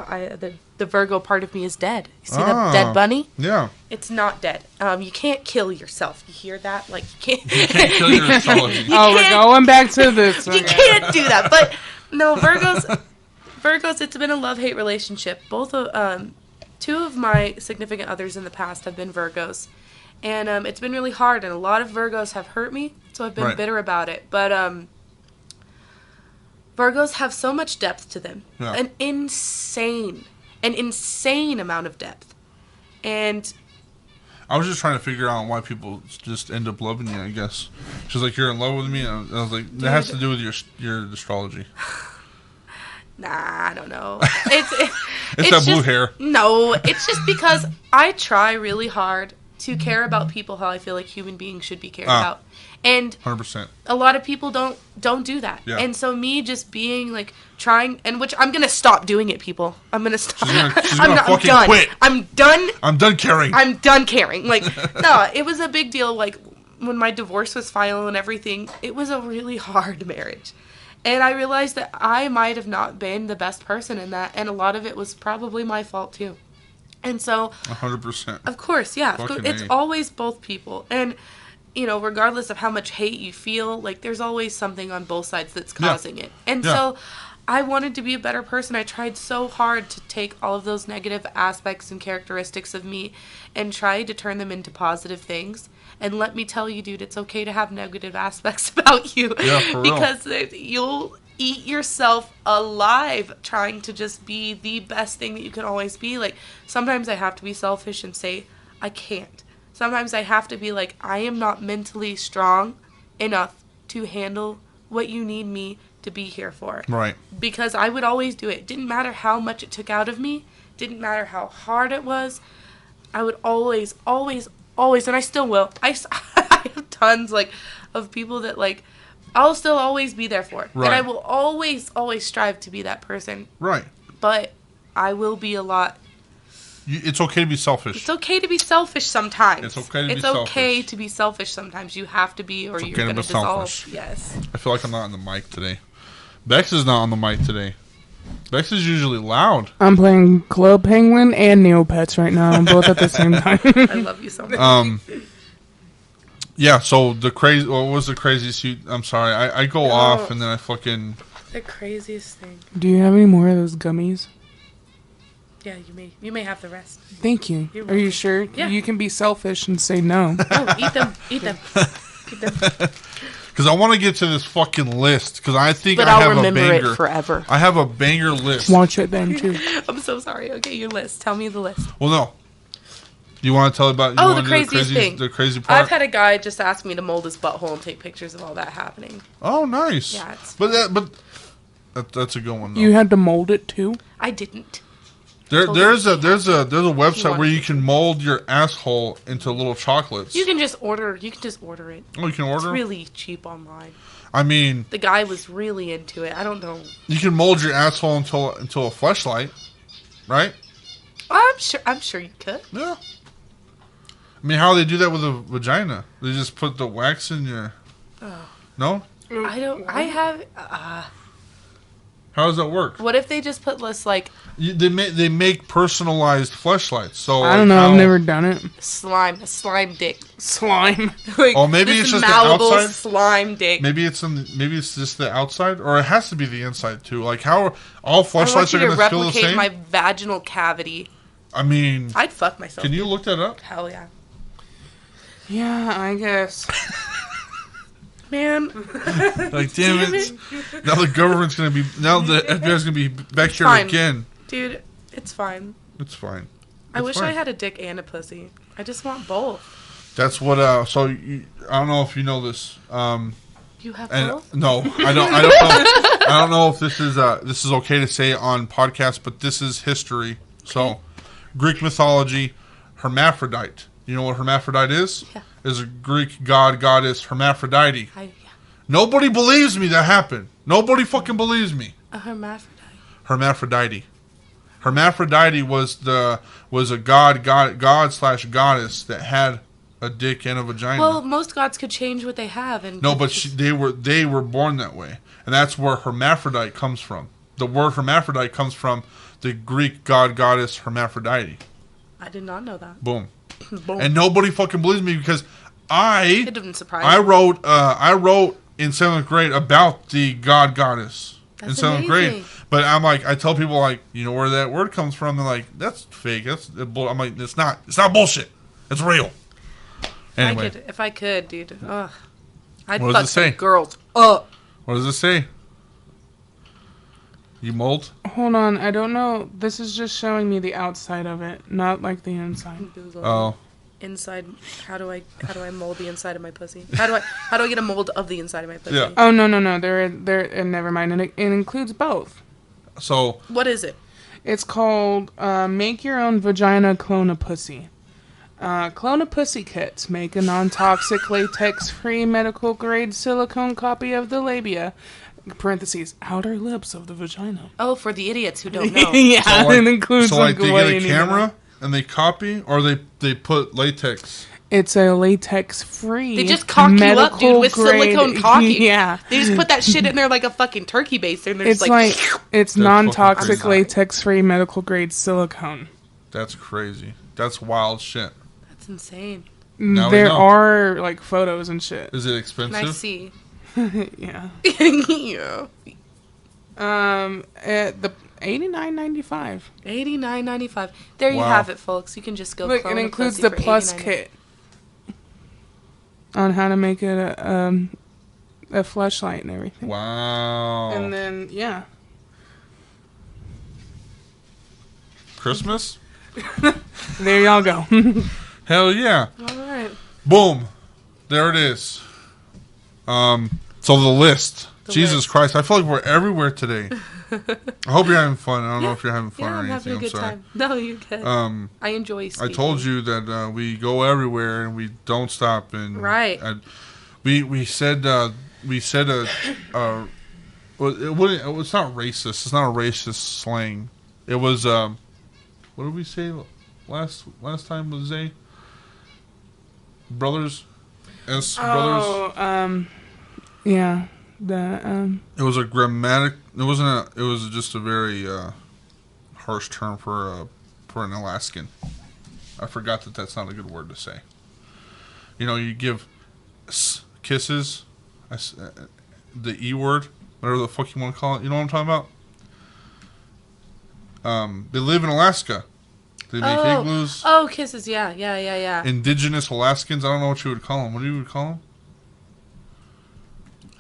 the Virgo part of me is dead. You see that dead bunny? Yeah. It's not dead. You can't kill yourself. You hear that? Like you can't. You can't kill your astrology. We're going back to this. You can't do that. But no, Virgos. It's been a love-hate relationship. Both of two of my significant others in the past have been Virgos, and it's been really hard. And a lot of Virgos have hurt me, so I've been bitter about it. But Virgos have so much depth to them. Yeah. An insane amount of depth. And I was just trying to figure out why people just end up loving you, I guess. She's like, you're in love with me? And I was like, that has to do with your astrology. Nah, I don't know. It's that blue hair. No, it's just because I try really hard to care about people how I feel like human beings should be cared about. And 100%. A lot of people don't do that. Yeah. And so me just being like trying, and which I'm gonna stop doing it, people. I'm gonna stop. She's gonna fucking quit. I'm done. I'm done caring. I'm done caring. Like, no, it was a big deal. Like when my divorce was final and everything, it was a really hard marriage. And I realized that I might have not been the best person in that, and a lot of it was probably my fault too. And so 100%. Of course, yeah. It's always both people. And you know, regardless of how much hate you feel, like there's always something on both sides that's causing it. And so I wanted to be a better person. I tried so hard to take all of those negative aspects and characteristics of me and try to turn them into positive things. And let me tell you, dude, it's okay to have negative aspects about you. Yeah, for real. Because you'll eat yourself alive trying to just be the best thing that you can always be. Like, sometimes I have to be selfish and say, I can't. Sometimes I have to be like, I am not mentally strong enough to handle what you need me to be here for. Right. Because I would always do it. It didn't matter how much it took out of me. Didn't matter how hard it was. I would always, and I still will. I have tons, like, of people that, like, I'll still always be there for. Right. And I will always strive to be that person. Right. But I will be a lot... It's okay to be selfish. It's okay to be selfish sometimes. It's okay to be selfish. It's okay to be selfish sometimes. You have to be, or you're going to dissolve. Selfish. Yes. I feel like I'm not on the mic today. Bex is not on the mic today. Bex is usually loud. I'm playing Club Penguin and Neopets right now, both at the same time. I love you so much. Yeah, so what was the craziest I'm sorry, I go off and then I fucking... The craziest thing. Do you have any more of those gummies? Yeah, you may have the rest. Thank you. Are you sure? Yeah. You can be selfish and say no. No, eat them. Eat them. Because I want to get to this fucking list, because I think but I have I'll remember a banger. it forever. I have a banger list. Watch it then, too. I'm so sorry. Okay, your list. Tell me the list. Well, no. You want to tell about the craziest thing. The crazy part? I've had a guy just ask me to mold his butthole and take pictures of all that happening. Oh, nice. Yeah, that's a good one, though. You had to mold it, too? I didn't. There's a website where you can mold your asshole into little chocolates. You can just order it. Oh, you can order? It's really cheap online. I mean, the guy was really into it. I don't know. You can mold your asshole into a fleshlight, right? I'm sure you could. Yeah. I mean, how do they do that with a vagina? They just put the wax in your... Oh. No? I have... How does that work? What if they just put this, like... They make personalized fleshlights. So I don't know. I've never done it. Slime dick. Slime. Like, oh, maybe it's just the outside. Slime dick. Maybe it's just the outside, or it has to be the inside too. Like how all fleshlights are going to feel the same. My vaginal cavity. I mean, I'd fuck myself. Can you look that up? Hell yeah. Yeah, I guess. Man. Like, damn it. Now the government's going to be... Now the FBI's going to be back here again. Dude, it's fine. It's fine. I wish I had a dick and a pussy. I just want both. That's what... I don't know if you know this. You have both? No, I don't know. I don't know if this is okay to say on podcast, but this is history. Okay. So, Greek mythology, hermaphrodite. You know what hermaphrodite is? Yeah. Is a Greek goddess Hermaphrodite. Yeah. Nobody believes me that happened. Nobody fucking believes me. A hermaphrodite. Hermaphrodite was a god/goddess that had a dick and a vagina. Well, most gods could change what they have, and no, but they were born that way, and that's where hermaphrodite comes from. The word hermaphrodite comes from the Greek goddess Hermaphrodite. I did not know that. Boom. Boom. And nobody fucking believes me because it didn't surprise me. I wrote in 7th grade about the goddess. That's in 7th amazing. grade. But I'm like, I tell people like, you know where that word comes from? They're like, that's fake. I'm like, it's not bullshit. It's real. Anyway. If I could, dude. Ugh. I'd what fuck does it say? Some girls up. What does it say? You mold? Hold on, I don't know. This is just showing me the outside of it, not like the inside. Oh. inside. How do I mold the inside of my pussy? How do I get a mold of the inside of my pussy? Yeah. Oh no. They're never mind. And it includes both. So What is it? It's called Make Your Own Vagina Clone a Pussy. Clone a Pussy kits. Make a non-toxic, latex-free, medical-grade silicone copy of the labia, parentheses, outer lips of the vagina. Oh, for the idiots who don't know. Yeah, So, like, it includes they get a lining camera and they copy, or they put latex. It's a latex-free. They just cock you up, dude, with medical-grade- silicone caulking. Yeah. They just put that shit in there like a fucking turkey baster, and they're It's just like, it's fucking non-toxic, crazy. latex-free, medical-grade silicone. That's crazy. That's wild shit. That's insane. Now we There know. are, like, photos and shit. Is it expensive? Can I see? Yeah. Yeah. At the $89.95. $89.95. There you Wow. have it, folks. You can just go. Look, clone it a includes pussy the for plus $89.95. kit on how to make it a fleshlight and everything. Wow. And then, yeah. Christmas? There y'all go. Hell yeah. All right. Boom. There it is. So the list. Jesus list. Christ. I feel like we're everywhere today. I hope you're having fun. I don't know if you're having fun Yeah, or I'm anything. having a good sorry. time. No, you're good. I enjoy I speaking. told you that we go everywhere and we don't stop. And Right. We said well, it's not racist. It's not a racist slang. It was what did we say last time? Was it brothers? Brothers. Oh, yeah. It was a grammatic. It wasn't a. It was just a very harsh term for an Alaskan. I forgot that that's not a good word to say. You know, you give kisses, the E word, whatever the fuck you want to call it. You know what I'm talking about? They live in Alaska. They make igloos. Oh, kisses. Yeah. Indigenous Alaskans. I don't know what you would call them. What do you would call them?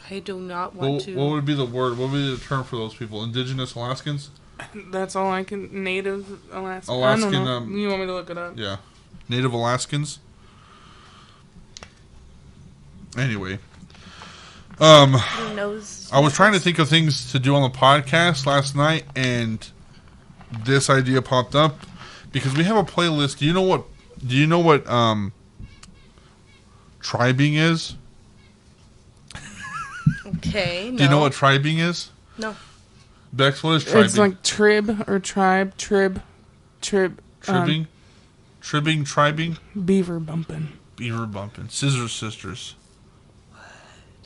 I do not want to. What would be the word? What would be the term for those people? Indigenous Alaskans? That's all I can. Native Alaskan. Alaskan, I don't know. You want me to look it up? Yeah. Native Alaskans. Anyway. Who knows? I was trying to think of things to do on the podcast last night, and this idea popped up because we have a playlist. Do you know what tribing is? Okay. No. Do you know what tribing is? No. Bex, what is tribing? It's like trib or tribe. Trib. Tribbing? Tribing? Beaver bumping. Beaver bumping. Scissor sisters.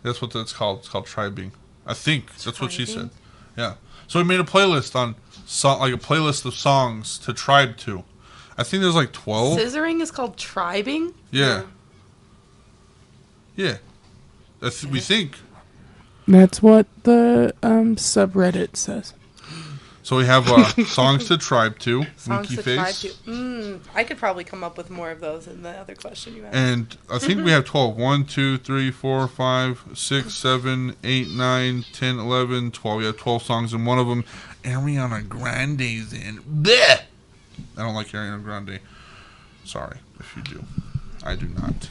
That's what that's called. It's called tribing. I think that's what she said. Yeah. So we made a playlist on like a playlist of songs to tribe to. I think there's like 12. Scissoring is called tribing? Yeah. Yeah. We think. That's what the subreddit says. So we have songs to tribe to. Songs Winky to tribe face. to. I could probably come up with more of those in the other question you asked. And I think we have 12. 1, 2, 3, 4, 5, 6, 7, 8, 9, 10, 11, 12. We have 12 songs, and one of them, Ariana Grande's in. Blech! I don't like Ariana Grande. Sorry if you do. I do not.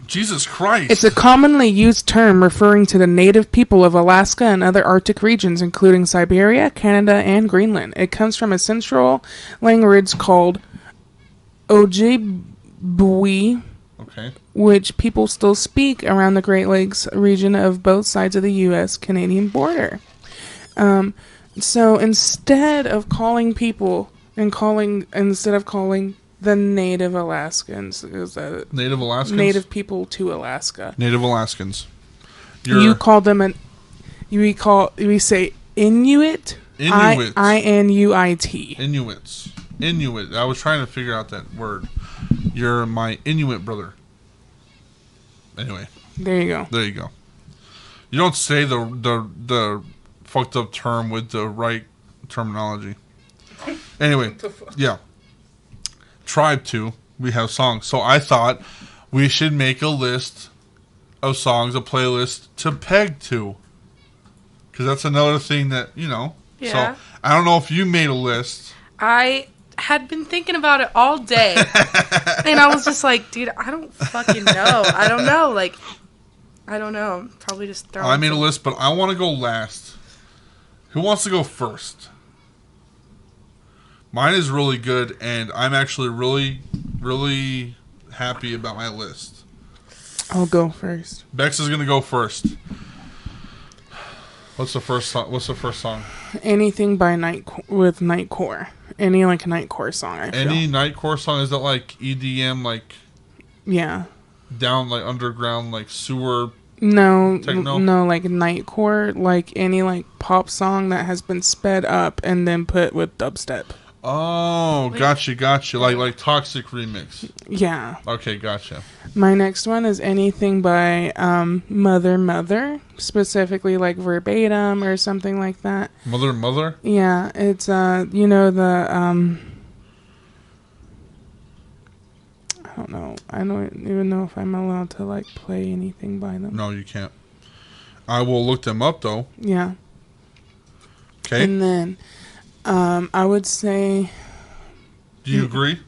Jesus Christ. It's a commonly used term referring to the native people of Alaska and other Arctic regions, including Siberia, Canada, and Greenland. It comes from a central language called Ojibwe, Okay. which people still speak around the Great Lakes region of both sides of the U.S.-Canadian border. So instead of calling the Native Alaskans, Native Alaskans? Native people to Alaska. Native Alaskans. You call them we say Inuit. Inuits. Inuit. Inuit. I was trying to figure out that word. You're my Inuit brother. Anyway. There you go. You don't say the fucked up term with the right terminology. Anyway, yeah. Tribe 2, we have songs. So I thought we should make a list of songs, a playlist to peg to. Because that's another thing that, you know. Yeah. So I don't know if you made a list. I had been thinking about it all day. And I was just like, dude, I don't fucking know. I don't know. Like, I don't know. Probably just throwing. I made a list, but I want to go last. Who wants to go first? Mine is really good, and I'm actually really, really happy about my list. I'll go first. Bex is going to go first. What's the first song? Anything by Nightcore. Any like Nightcore song. Any Nightcore song? Is that like EDM, like down like underground, like sewer? No, techno? No, like Nightcore, like any like pop song that has been sped up and then put with dubstep. Oh, gotcha. Like Toxic remix. Yeah. Okay, gotcha. My next one is anything by Mother, specifically like Verbatim or something like that. Mother? Yeah, it's the I don't know. I don't even know if I'm allowed to like play anything by them. No, you can't. I will look them up though. Yeah. Okay. And then I would say... Do you agree?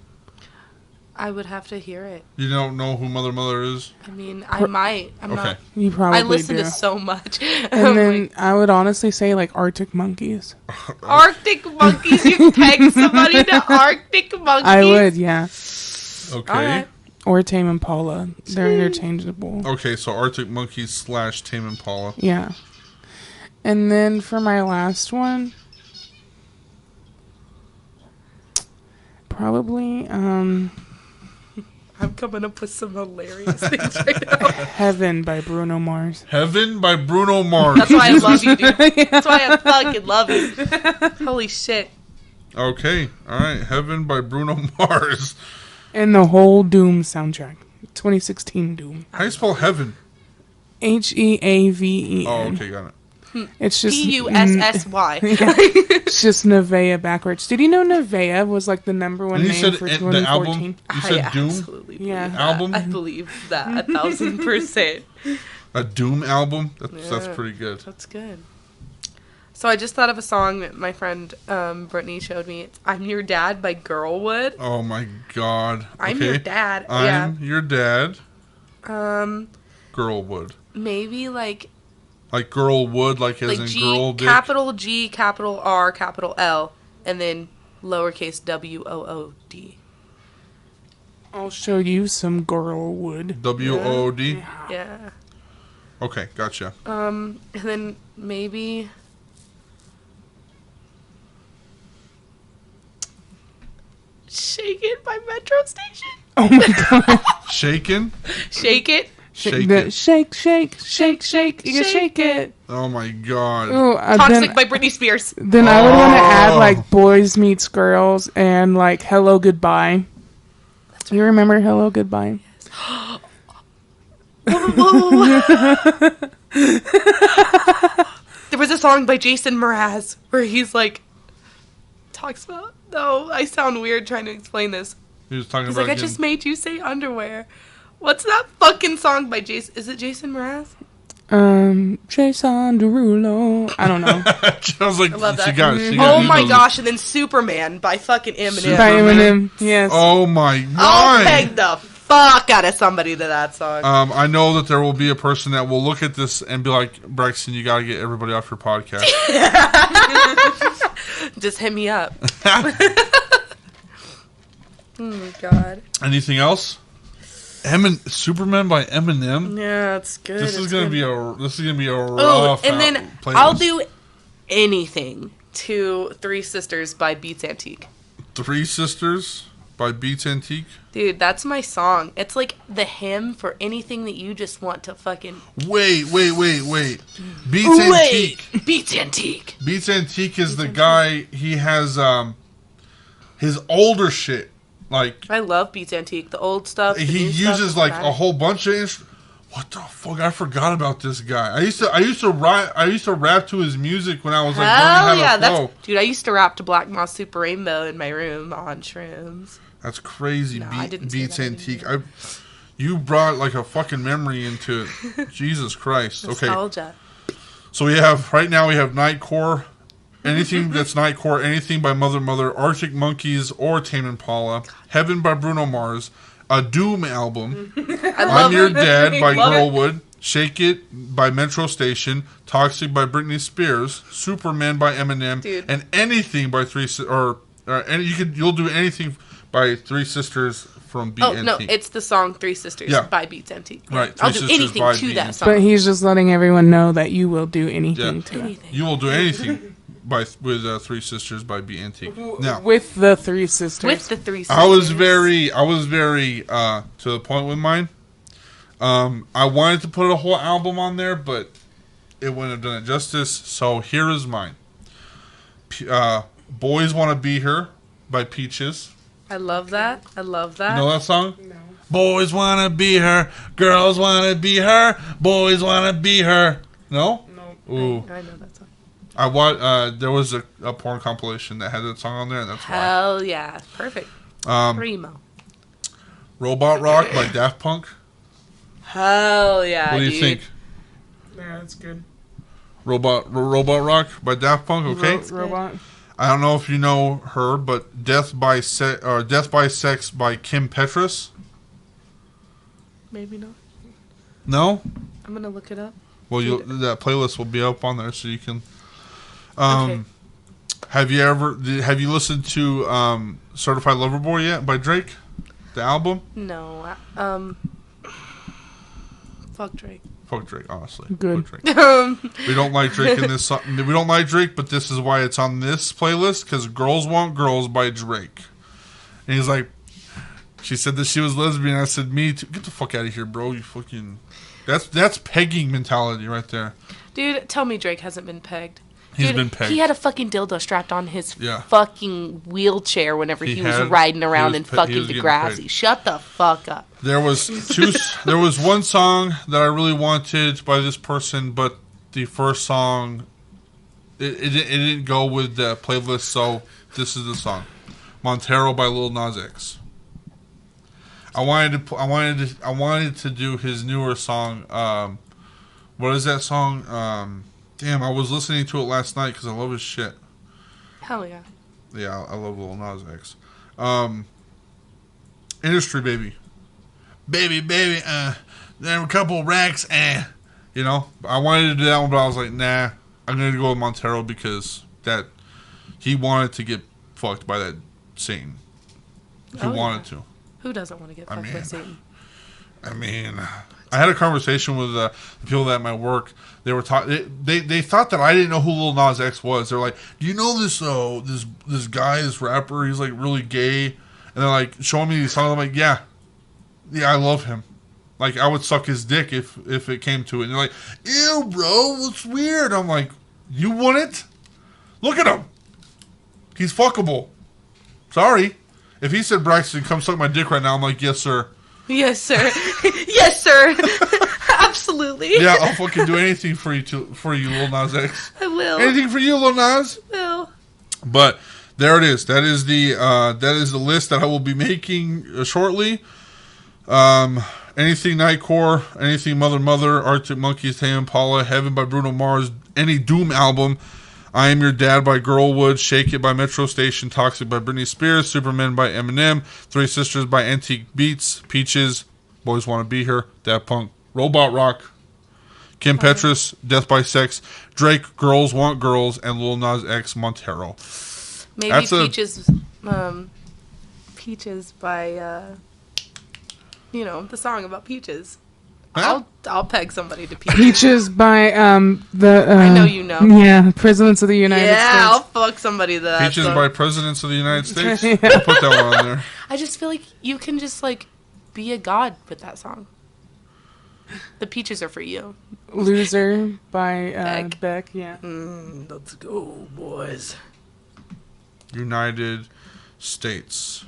I would have to hear it. You don't know who Mother is? I mean, I might. I'm okay. not. You probably I listen do. to so much. And then I would honestly say like Arctic Monkeys. Arctic Monkeys? You tag somebody to Arctic Monkeys? I would, yeah. Okay. Right. Or Tame Impala. They're interchangeable. Okay, so Arctic Monkeys / Tame Impala. Yeah. And then for my last one... Probably, I'm coming up with some hilarious things right now. Heaven by Bruno Mars. Heaven by Bruno Mars. That's why I love you, dude. That's why I fucking love you. Holy shit. Okay, alright. Heaven by Bruno Mars. And the whole Doom soundtrack. 2016 Doom. How do you spell heaven? Heaven. Oh, okay, got it. It's just Pussy. It's just Nevaeh backwards. Did you know Nevaeh was like the number one name for 2014? The album? You said Doom? Absolutely believe Yeah. that. Album? I believe that 1,000%. A Doom album? That's pretty good. That's good. So I just thought of a song that my friend Brittany showed me. It's I'm Your Dad by Girlwood. Oh my god. I'm Your Dad. I'm Your Dad. Girlwood. Maybe like Girlwood, like as in girl dick? Capital G, capital R, capital L, and then lowercase WOOD. I'll show you some Girlwood. WOOD? Yeah. Okay, gotcha. And then maybe... Shake It by Metro Station. Oh my god. Shaken? Shake It. Shake it. Shake. You shake it. Oh my god. Ooh, Toxic by Britney Spears. Then I would want to add like Boys Meets Girls and like Hello Goodbye. You remember Hello Goodbye? There was a song by Jason Mraz where he's like talks about. No, I sound weird trying to explain this. He was talking He's about like, I just made you say underwear. What's that fucking song by Jason? Is it Jason Mraz? Jason Derulo. I don't know. I was like, I love that. she got it. Oh my gosh, and then Superman by fucking Eminem. By Eminem, yes. Oh my god. I'll peg the fuck out of somebody to that song. I know that there will be a person that will look at this and be like, Braxton, you gotta get everybody off your podcast. Just hit me up. Oh my god. Anything else? Superman by Eminem. Yeah, it's good. This is gonna be a rough. And then playlist. I'll do anything to Three Sisters by Beats Antique. Three Sisters by Beats Antique. Dude, that's my song. It's like the hymn for anything that you just want to fucking. Wait. Beats Antique. Beats Antique. Beats Antique is the guy. He has his older shit. Like, I love Beats Antique, the old stuff. He uses like a whole bunch of what the fuck? I forgot about this guy. I used to rap to his music when I was like learning how to flow. Dude, I used to rap to Black Moss Super Rainbow in my room on shrooms. That's crazy. No, I didn't say Beats that. Antique. You brought like a fucking memory into it. Jesus Christ. Okay. Nostalgia. So right now we have Nightcore, anything that's Nightcore, anything by Mother, Arctic Monkeys, or Tame Impala, Heaven by Bruno Mars, a Doom album, I'm Your Dad by Girlwood, Shake It by Metro Station, Toxic by Britney Spears, Superman by Eminem, and anything by you'll do anything by Three Sisters from Beat No, it's the song Three Sisters by Beats NT. Right. I'll do anything to that song. But he's just letting everyone know that you will do anything to it. You will do anything with Three Sisters by Beat NT. Now, with the Three Sisters. I was very to the point with mine. I wanted to put a whole album on there, but it wouldn't have done it justice. So here is mine. Boys Wanna Be Her by Peaches. I love that. You know that song? No. Boys wanna be her, girls wanna be her, boys wanna be her. No? No. Ooh. I know that song. There was a porn compilation that had that song on there, and that's why. Hell yeah. Perfect. Primo. Robot Rock by Daft Punk. Hell yeah, What do you think? Yeah, that's good. Robot Rock by Daft Punk, okay? Robot. I don't know if you know her, but Death by Sex by Kim Petras. Maybe not. No? I'm going to look it up. Well, that playlist will be up on there, so you can. Okay. Have you listened to Certified Lover Boy yet by Drake, the album? No. Fuck Drake. Fuck Drake, honestly. Good. Fuck Drake. We don't like Drake in this song. We don't like Drake, but this is why it's on this playlist, because Girls Want Girls by Drake. And he's like, she said that she was lesbian. I said, me too. Get the fuck out of here, bro. You fucking... That's pegging mentality right there. Dude, tell me Drake hasn't been pegged. He's been pegged. He had a fucking dildo strapped on his fucking wheelchair whenever he was riding around in fucking Degrassi. Shut the fuck up. There was one song that I really wanted by this person, but the first song it didn't go with the playlist, so this is the song. Montero by Lil Nas X. I wanted to do his newer song. What is that song? Damn, I was listening to it last night because I love his shit. Hell yeah. Yeah, I love Lil Nas X. Industry Baby. Baby, there were a couple racks, You know, I wanted to do that one, but I was like, nah, I'm going to go with Montero because he wanted to get fucked by that Satan. He wanted to. Who doesn't want to get fucked by Satan? I mean, I had a conversation with the people at my work. They were they thought that I didn't know who Lil Nas X was. They're like, "Do you know this guy, this rapper? He's like really gay." And they're like showing me these songs. I'm like, "Yeah, I love him. Like I would suck his dick if it came to it." And they're like, "Ew, bro, what's weird?" I'm like, "You wouldn't? Look at him. He's fuckable. Sorry. If he said, Braxton, come suck my dick right now," I'm like, "Yes, sir." Yes, sir. Yes, sir. Absolutely. Yeah, I'll fucking do anything for you, Lil Nas X. I will. Anything for you, Lil Nas? I will. But there it is. That is the list that I will be making shortly. Anything Nightcore, anything Mother, Arctic Monkeys, Tame Impala, Heaven by Bruno Mars, any Doom album. I Am Your Dad by Girlwood, Shake It by Metro Station, Toxic by Britney Spears, Superman by Eminem, Three Sisters by Antique Beats, Peaches, Boys Wanna Be Here, Daft Punk, Robot Rock, Kim Petras, Death by Sex, Drake, Girls Want Girls, and Lil Nas X, Montero. Maybe Peaches by, the song about peaches. Huh? I'll peg somebody to Peaches. Peaches by I know you know. Yeah, Presidents of the United States. Yeah, I'll fuck somebody that. Peaches by Presidents of the United States. Yeah. I'll put that one on there. I just feel like you can just be a god with that song. The peaches are for you. Loser by Beck. Yeah. Let's go, boys. United States.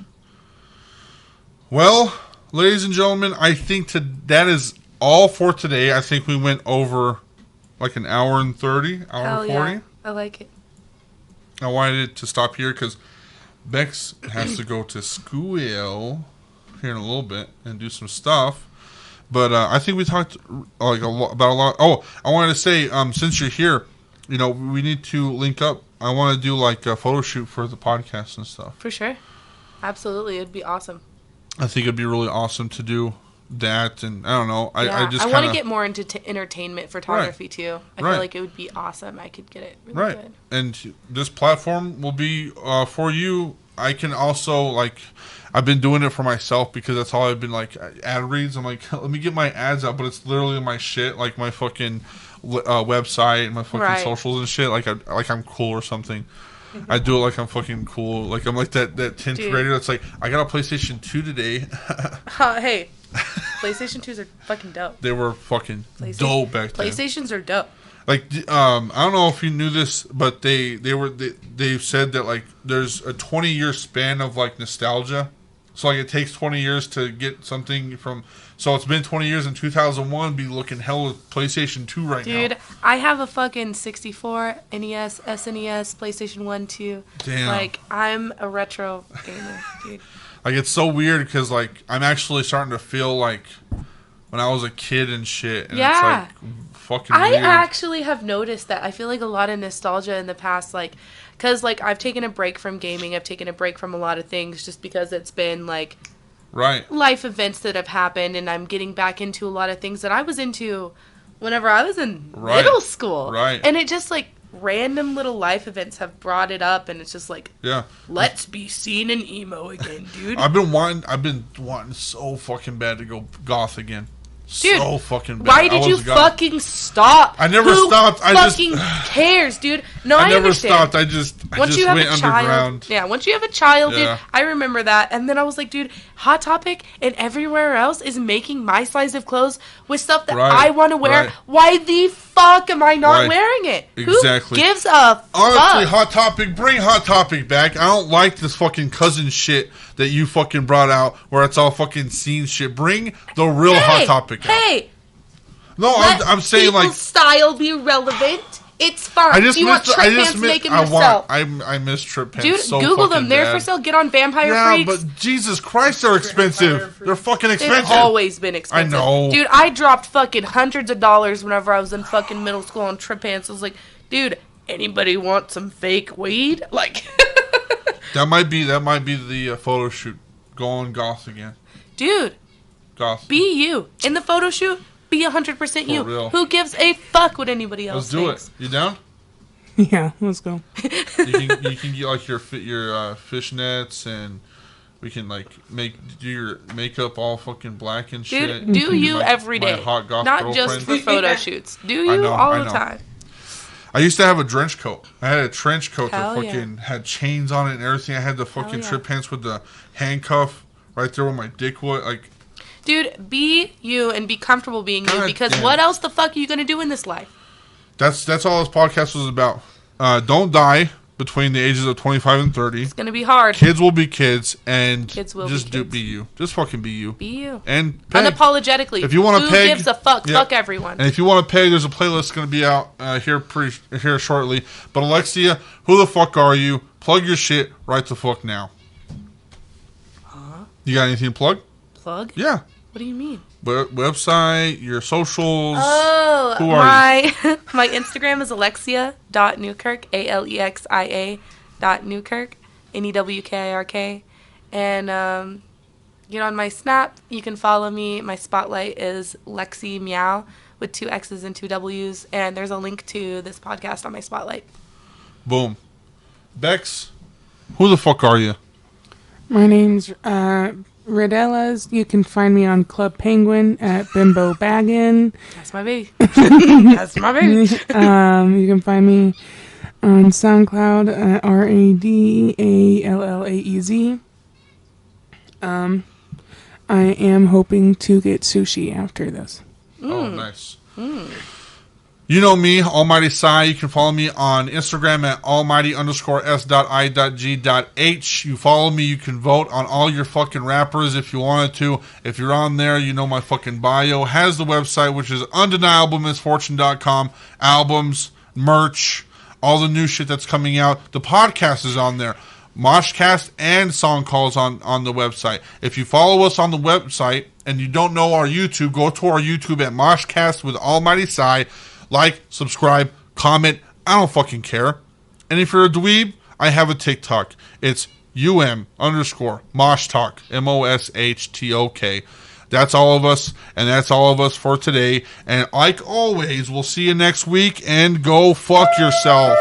Well, ladies and gentlemen, I think that is all for today. I think we went over like an hour and 30, hour and 40. Yeah. I like it. I wanted it to stop here because Bex has to go to school here in a little bit and do some stuff. But I think we talked about a lot. Oh, I wanted to say, since you're here, we need to link up want to do like a photo shoot for the podcast and stuff. For sure. Absolutely. It'd be awesome. I think it'd be really awesome to do that, and I don't know. I want to get more into entertainment photography too. I feel like it would be awesome. I could get it really good. And this platform will be for you. I can also like, I've been doing it for myself because that's all I've been like ad reads. I'm like, let me get my ads out, but it's literally my shit, like my fucking website and my fucking socials and shit. Like I'm cool or something. I do it like I'm fucking cool. Like I'm like that 10th grader that's like, I got a PlayStation 2 today. Hey, PlayStation 2s are fucking dope. They were fucking dope back then. PlayStations are dope. Like, I don't know if you knew this, but they said that like there's a 20-year span of like nostalgia. So like it takes 20 years to get something from. So it's been 20 years in 2001. Be looking hell with PlayStation 2 right now. Dude, I have a fucking 64, NES, SNES, PlayStation 1, 2. Damn. Like, I'm a retro gamer, dude. Like, it's so weird because like I'm actually starting to feel like when I was a kid and shit. And it's like fucking weird. I actually have noticed that. I feel like a lot of nostalgia in the past, like, because like I've taken a break from gaming. I've taken a break from a lot of things just because it's been like life events that have happened, and I'm getting back into a lot of things that I was into whenever I was in middle school. And it just like random little life events have brought it up, and it's just like, let's be seen in emo again, dude. I've been wanting so fucking bad to go goth again. Dude, so fucking bad. Why did you fucking stop? I never stopped. Fucking cares, dude. No, I never understand. stopped. I just went underground. Yeah, once you have a child, dude, I remember that. And then I was like, dude, Hot Topic and everywhere else is making my size of clothes with stuff that I want to wear. Why the fuck am I not wearing it? Exactly. Who gives a Honestly, fuck? Hot Topic, bring Hot Topic back. I don't like this fucking cousin shit that you fucking brought out where it's all fucking scene shit. Bring the real Hot Topic out. Hey! No, I'm saying like... style be relevant. It's fine. I just want trip pants, make them yourself. I miss trip pants. Dude, so Google them. Bad. They're for sale. Get on Vampire Freaks. Yeah, but Jesus Christ, they're expensive. They're fucking expensive. They've always been expensive. I know. Dude, I dropped fucking hundreds of dollars whenever I was in fucking middle school on trip pants. I was like, dude, anybody want some fake weed? Like, that might be the photo shoot. Going goth again. Dude, goth. Be you in the photo shoot. Be 100% you. Real. Who gives a fuck what anybody else thinks? Let's do it. You down? Yeah, let's go. You can get like your fishnets, and we can like do your makeup all fucking black and shit. Dude, do you every day, hot goth not girlfriend. Just for photo shoots. Do you all the time? I used to have a trench coat. I had a trench coat that fucking had chains on it and everything. I had the fucking trip pants with the handcuff right there where my dick was. Like, dude, be you and be comfortable being you, because what else the fuck are you gonna do in this life? That's all this podcast was about. Don't die between the ages of 25 and 30. It's gonna be hard. Kids will be kids, and be you. Just fucking be you. Be you. And peg. Unapologetically. If you want to peg, who gives a fuck? Fuck everyone. And if you want to peg, there's a playlist going to be out here shortly. But Alexia, who the fuck are you? Plug your shit right the fuck now. Huh? You got anything to plug? Plug? Yeah. What do you mean? Website, your socials. Oh, who are you? My Instagram is alexia.newkirk, alexia.newkirk, NEWKIRK. And get on my Snap. You can follow me. My spotlight is lexximeoww with 2 X's and 2 W's. And there's a link to this podcast on my spotlight. Boom. Bex, who the fuck are you? My name's radellaez. You can find me on Club Penguin at Bimbo Baggin. That's my baby. That's my baby. You can find me on SoundCloud at radellaez. I am hoping to get sushi after this. Oh, nice. You know me, Almighty Sai. You can follow me on Instagram at almighty_s.i.g.h. You follow me, you can vote on all your fucking rappers if you wanted to. If you're on there, you know my fucking bio has the website, which is undeniablemisfortune.com. Albums, merch, all the new shit that's coming out. The podcast is on there. MOSHCAST and song calls on the website. If you follow us on the website and you don't know our YouTube, go to our YouTube at MOSHCAST with Almighty Sai. Like, subscribe, comment. I don't fucking care. And if you're a dweeb, I have a TikTok. It's _moshtalk, MOSHTOK. That's all of us, and that's all of us for today. And like always, we'll see you next week, and go fuck yourself.